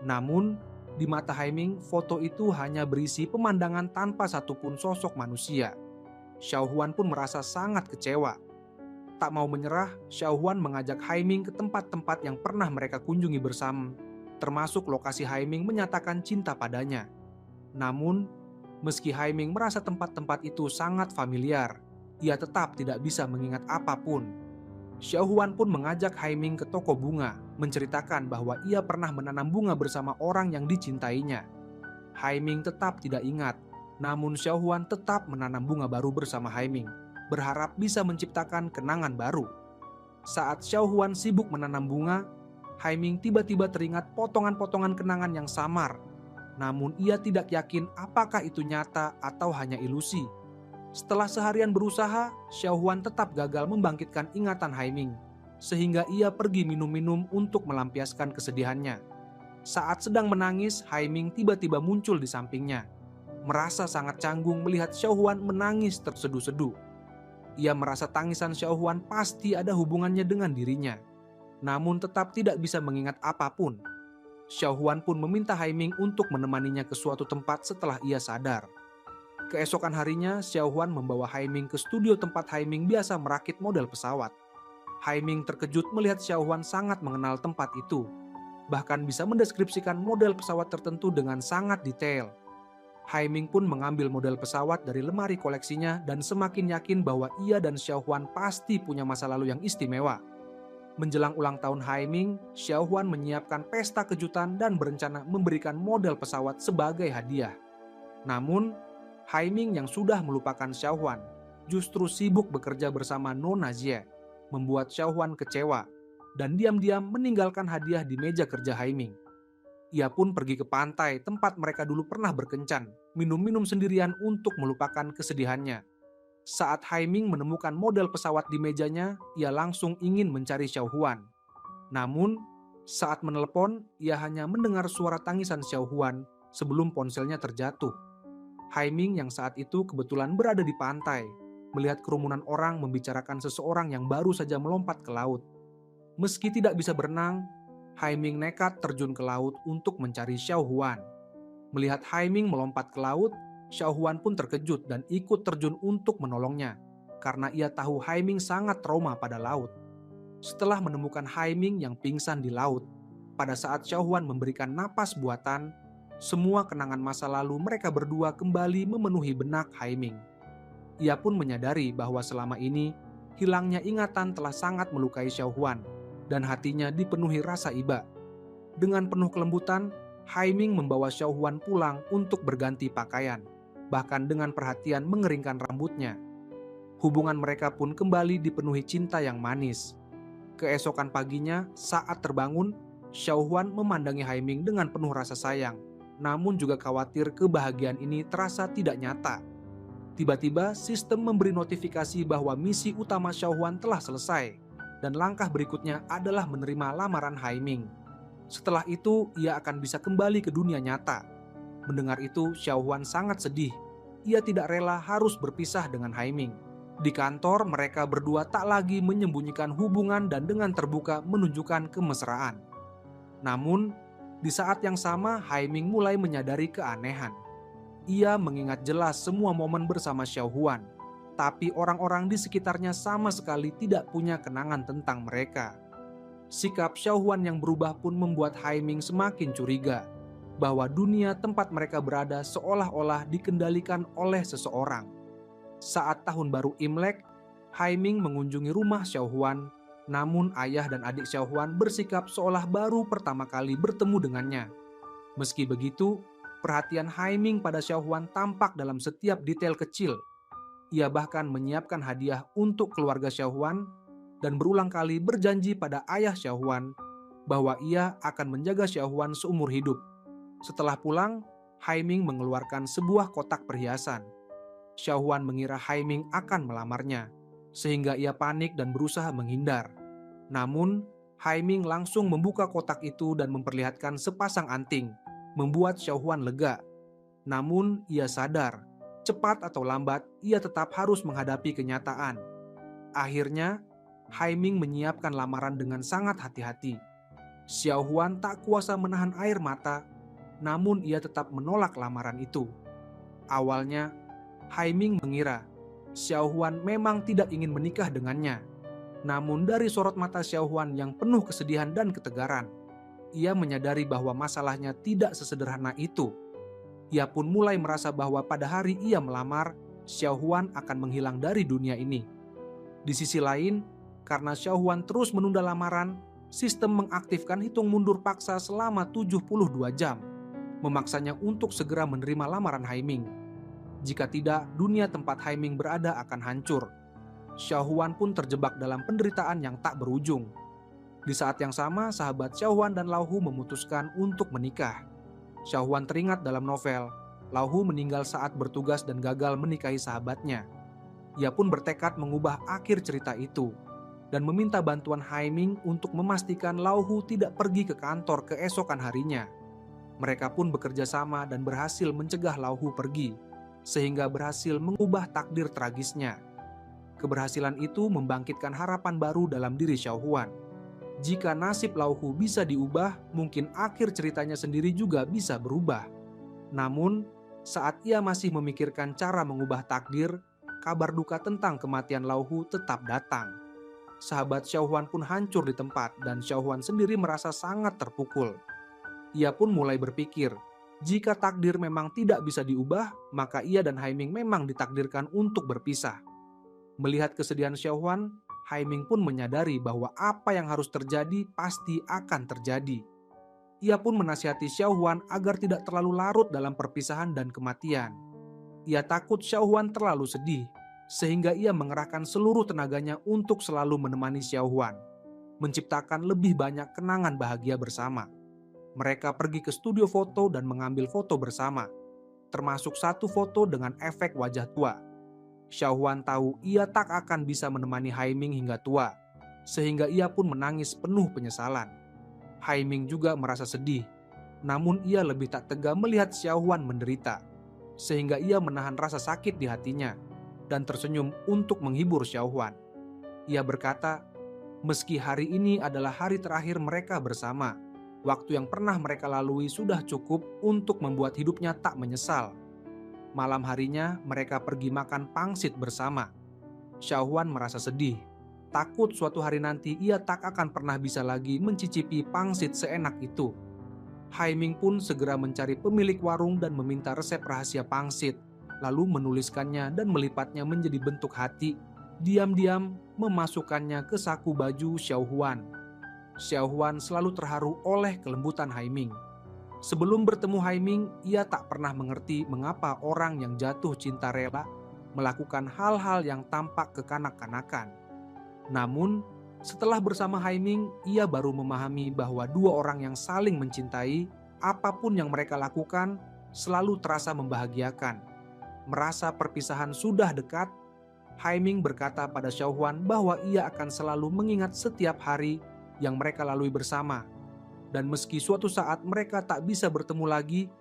Namun, di mata Haiming, foto itu hanya berisi pemandangan tanpa satupun sosok manusia. Xiao Huan pun merasa sangat kecewa. Tak mau menyerah, Xiao Huan mengajak Haiming ke tempat-tempat yang pernah mereka kunjungi bersama, termasuk lokasi Haiming menyatakan cinta padanya. Namun, meski Haiming merasa tempat-tempat itu sangat familiar, ia tetap tidak bisa mengingat apapun. Xiao Huan pun mengajak Haiming ke toko bunga, menceritakan bahwa ia pernah menanam bunga bersama orang yang dicintainya. Haiming tetap tidak ingat, namun Xiao Huan tetap menanam bunga baru bersama Haiming, berharap bisa menciptakan kenangan baru. Saat Xiao Huan sibuk menanam bunga, Haiming tiba-tiba teringat potongan-potongan kenangan yang samar. Namun ia tidak yakin apakah itu nyata atau hanya ilusi. Setelah seharian berusaha, Xiao Huan tetap gagal membangkitkan ingatan Haiming, sehingga ia pergi minum-minum untuk melampiaskan kesedihannya. Saat sedang menangis, Haiming tiba-tiba muncul di sampingnya. Merasa sangat canggung melihat Xiao Huan menangis terseduh-seduh. Ia merasa tangisan Xiao Huan pasti ada hubungannya dengan dirinya, namun tetap tidak bisa mengingat apapun. Xiao Huan pun meminta Haiming untuk menemaninya ke suatu tempat setelah ia sadar. Keesokan harinya, Xiao Huan membawa Haiming ke studio tempat Haiming biasa merakit model pesawat. Haiming terkejut melihat Xiao Huan sangat mengenal tempat itu, bahkan bisa mendeskripsikan model pesawat tertentu dengan sangat detail. Haiming pun mengambil model pesawat dari lemari koleksinya dan semakin yakin bahwa ia dan Xiao Huan pasti punya masa lalu yang istimewa. Menjelang ulang tahun Haiming, Xiao Huan menyiapkan pesta kejutan dan berencana memberikan model pesawat sebagai hadiah. Namun, Haiming yang sudah melupakan Xiao Huan justru sibuk bekerja bersama Nona Jie, membuat Xiao Huan kecewa dan diam-diam meninggalkan hadiah di meja kerja Haiming. Ia pun pergi ke pantai tempat mereka dulu pernah berkencan, minum-minum sendirian untuk melupakan kesedihannya. Saat Haiming menemukan model pesawat di mejanya, ia langsung ingin mencari Xiao Huan. Namun, saat menelepon, ia hanya mendengar suara tangisan Xiao Huan sebelum ponselnya terjatuh. Haiming yang saat itu kebetulan berada di pantai, melihat kerumunan orang membicarakan seseorang yang baru saja melompat ke laut. Meski tidak bisa berenang, Haiming nekat terjun ke laut untuk mencari Xiao Huan. Melihat Haiming melompat ke laut, Xiao Huan pun terkejut dan ikut terjun untuk menolongnya, karena ia tahu Haiming sangat trauma pada laut. Setelah menemukan Haiming yang pingsan di laut, pada saat Xiao Huan memberikan napas buatan, semua kenangan masa lalu mereka berdua kembali memenuhi benak Haiming. Ia pun menyadari bahwa selama ini, hilangnya ingatan telah sangat melukai Xiao Huan, dan hatinya dipenuhi rasa iba. Dengan penuh kelembutan, Haiming membawa Xiao Huan pulang untuk berganti pakaian, bahkan dengan perhatian mengeringkan rambutnya. Hubungan mereka pun kembali dipenuhi cinta yang manis. Keesokan paginya, saat terbangun, Xiao Huan memandangi Haiming dengan penuh rasa sayang, namun juga khawatir kebahagiaan ini terasa tidak nyata. Tiba-tiba, sistem memberi notifikasi bahwa misi utama Xiao Huan telah selesai, dan langkah berikutnya adalah menerima lamaran Haiming. Setelah itu, ia akan bisa kembali ke dunia nyata. Mendengar itu, Xiao Huan sangat sedih. Ia tidak rela harus berpisah dengan Haiming. Di kantor, mereka berdua tak lagi menyembunyikan hubungan dan dengan terbuka menunjukkan kemesraan. Namun, di saat yang sama Haiming mulai menyadari keanehan. Ia mengingat jelas semua momen bersama Xiao Huan, tapi orang-orang di sekitarnya sama sekali tidak punya kenangan tentang mereka. Sikap Xiao Huan yang berubah pun membuat Haiming semakin curiga bahwa dunia tempat mereka berada seolah-olah dikendalikan oleh seseorang. Saat tahun baru Imlek, Haiming mengunjungi rumah Xiao Huan, namun ayah dan adik Xiao Huan bersikap seolah baru pertama kali bertemu dengannya. Meski begitu, perhatian Haiming pada Xiao Huan tampak dalam setiap detail kecil. Ia bahkan menyiapkan hadiah untuk keluarga Xiao Huan dan berulang kali berjanji pada ayah Xiao Huan bahwa ia akan menjaga Xiao Huan seumur hidup. Setelah pulang, Haiming mengeluarkan sebuah kotak perhiasan. Xiao Huan mengira Haiming akan melamarnya, sehingga ia panik dan berusaha menghindar. Namun, Haiming langsung membuka kotak itu dan memperlihatkan sepasang anting, membuat Xiao Huan lega. Namun, ia sadar, cepat atau lambat, ia tetap harus menghadapi kenyataan. Akhirnya, Haiming menyiapkan lamaran dengan sangat hati-hati. Xiao Huan tak kuasa menahan air mata, namun ia tetap menolak lamaran itu. Awalnya, Haiming mengira Xiao Huan memang tidak ingin menikah dengannya. Namun dari sorot mata Xiao Huan yang penuh kesedihan dan ketegaran, ia menyadari bahwa masalahnya tidak sesederhana itu. Ia pun mulai merasa bahwa pada hari ia melamar, Xiao Huan akan menghilang dari dunia ini. Di sisi lain, karena Xiao Huan terus menunda lamaran, sistem mengaktifkan hitung mundur paksa selama 72 jam, memaksanya untuk segera menerima lamaran Haiming. Jika tidak, dunia tempat Haiming berada akan hancur. Xiao Huan pun terjebak dalam penderitaan yang tak berujung. Di saat yang sama, sahabat Xiao Huan dan Lao Hu memutuskan untuk menikah. Xiao Huan teringat dalam novel, Lao Hu meninggal saat bertugas dan gagal menikahi sahabatnya. Ia pun bertekad mengubah akhir cerita itu dan meminta bantuan Haiming untuk memastikan Lao Hu tidak pergi ke kantor keesokan harinya. Mereka pun bekerja sama dan berhasil mencegah Lao Hu pergi, sehingga berhasil mengubah takdir tragisnya. Keberhasilan itu membangkitkan harapan baru dalam diri Xiao Huan. Jika nasib Lao Hu bisa diubah, mungkin akhir ceritanya sendiri juga bisa berubah. Namun, saat ia masih memikirkan cara mengubah takdir, kabar duka tentang kematian Lao Hu tetap datang. Sahabat Xiao Huan pun hancur di tempat dan Xiao Huan sendiri merasa sangat terpukul. Ia pun mulai berpikir, jika takdir memang tidak bisa diubah, maka ia dan Haiming memang ditakdirkan untuk berpisah. Melihat kesedihan Xiao Huan, Haiming pun menyadari bahwa apa yang harus terjadi pasti akan terjadi. Ia pun menasihati Xiao Huan agar tidak terlalu larut dalam perpisahan dan kematian. Ia takut Xiao Huan terlalu sedih, sehingga ia mengerahkan seluruh tenaganya untuk selalu menemani Xiao Huan, menciptakan lebih banyak kenangan bahagia bersama. Mereka pergi ke studio foto dan mengambil foto bersama, termasuk satu foto dengan efek wajah tua. Xiao Huan tahu ia tak akan bisa menemani Haiming hingga tua, sehingga ia pun menangis penuh penyesalan. Haiming juga merasa sedih, namun ia lebih tak tega melihat Xiao Huan menderita, sehingga ia menahan rasa sakit di hatinya dan tersenyum untuk menghibur Xiao Huan. Ia berkata, meski hari ini adalah hari terakhir mereka bersama, waktu yang pernah mereka lalui sudah cukup untuk membuat hidupnya tak menyesal. Malam harinya mereka pergi makan pangsit bersama. Xiao Huan merasa sedih, takut suatu hari nanti ia tak akan pernah bisa lagi mencicipi pangsit seenak itu. Haiming pun segera mencari pemilik warung dan meminta resep rahasia pangsit, lalu menuliskannya dan melipatnya menjadi bentuk hati, diam-diam memasukkannya ke saku baju Xiao Huan. Xiaohuan selalu terharu oleh kelembutan Haiming. Sebelum bertemu Haiming, ia tak pernah mengerti mengapa orang yang jatuh cinta rela melakukan hal-hal yang tampak kekanak-kanakan. Namun, setelah bersama Haiming, ia baru memahami bahwa dua orang yang saling mencintai, apapun yang mereka lakukan, selalu terasa membahagiakan. Merasa perpisahan sudah dekat, Haiming berkata pada Xiaohuan bahwa ia akan selalu mengingat setiap hari yang mereka lalui bersama. Dan meski suatu saat mereka tak bisa bertemu lagi,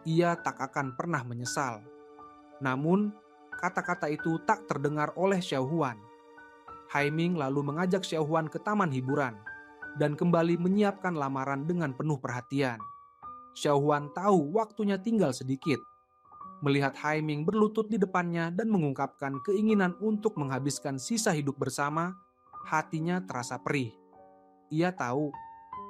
ia tak akan pernah menyesal. Namun, kata-kata itu tak terdengar oleh Xiaohuan. Haiming lalu mengajak Xiaohuan ke taman hiburan dan kembali menyiapkan lamaran dengan penuh perhatian. Xiaohuan tahu waktunya tinggal sedikit. Melihat Haiming berlutut di depannya dan mengungkapkan keinginan untuk menghabiskan sisa hidup bersama, hatinya terasa perih. Ia tahu,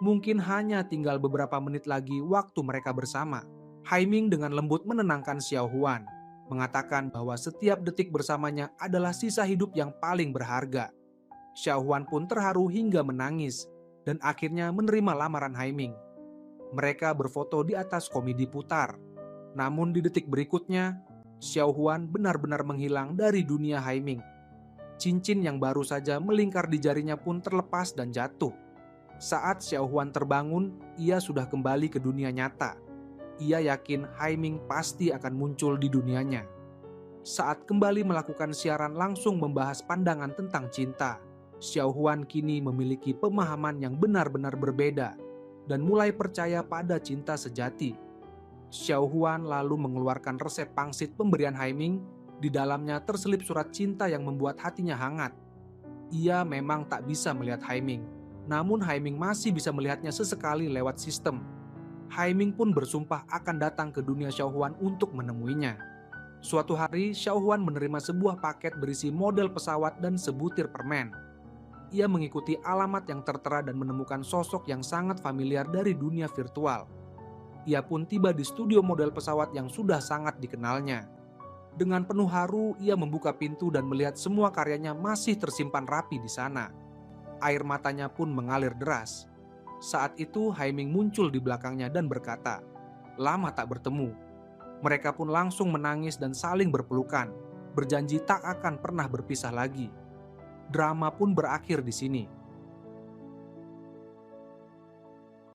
mungkin hanya tinggal beberapa menit lagi waktu mereka bersama. Haiming dengan lembut menenangkan Xiaohuan, mengatakan bahwa setiap detik bersamanya adalah sisa hidup yang paling berharga. Xiaohuan pun terharu hingga menangis, dan akhirnya menerima lamaran Haiming. Mereka berfoto di atas komedi putar. Namun di detik berikutnya, Xiaohuan benar-benar menghilang dari dunia Haiming. Cincin yang baru saja melingkar di jarinya pun terlepas dan jatuh. Saat Xiaohuan terbangun, ia sudah kembali ke dunia nyata. Ia yakin Haiming pasti akan muncul di dunianya. Saat kembali melakukan siaran langsung membahas pandangan tentang cinta, Xiaohuan kini memiliki pemahaman yang benar-benar berbeda dan mulai percaya pada cinta sejati. Xiaohuan lalu mengeluarkan resep pangsit pemberian Haiming. Di dalamnya terselip surat cinta yang membuat hatinya hangat. Ia memang tak bisa melihat Haiming, namun Haiming masih bisa melihatnya sesekali lewat sistem. Haiming pun bersumpah akan datang ke dunia Xiaohuan untuk menemuinya. Suatu hari, Xiaohuan menerima sebuah paket berisi model pesawat dan sebutir permen. Ia mengikuti alamat yang tertera dan menemukan sosok yang sangat familiar dari dunia virtual. Ia pun tiba di studio model pesawat yang sudah sangat dikenalnya. Dengan penuh haru, ia membuka pintu dan melihat semua karyanya masih tersimpan rapi di sana. Air matanya pun mengalir deras. Saat itu Haiming muncul di belakangnya dan berkata, "Lama tak bertemu." Mereka pun langsung menangis dan saling berpelukan, berjanji tak akan pernah berpisah lagi. Drama pun berakhir di sini.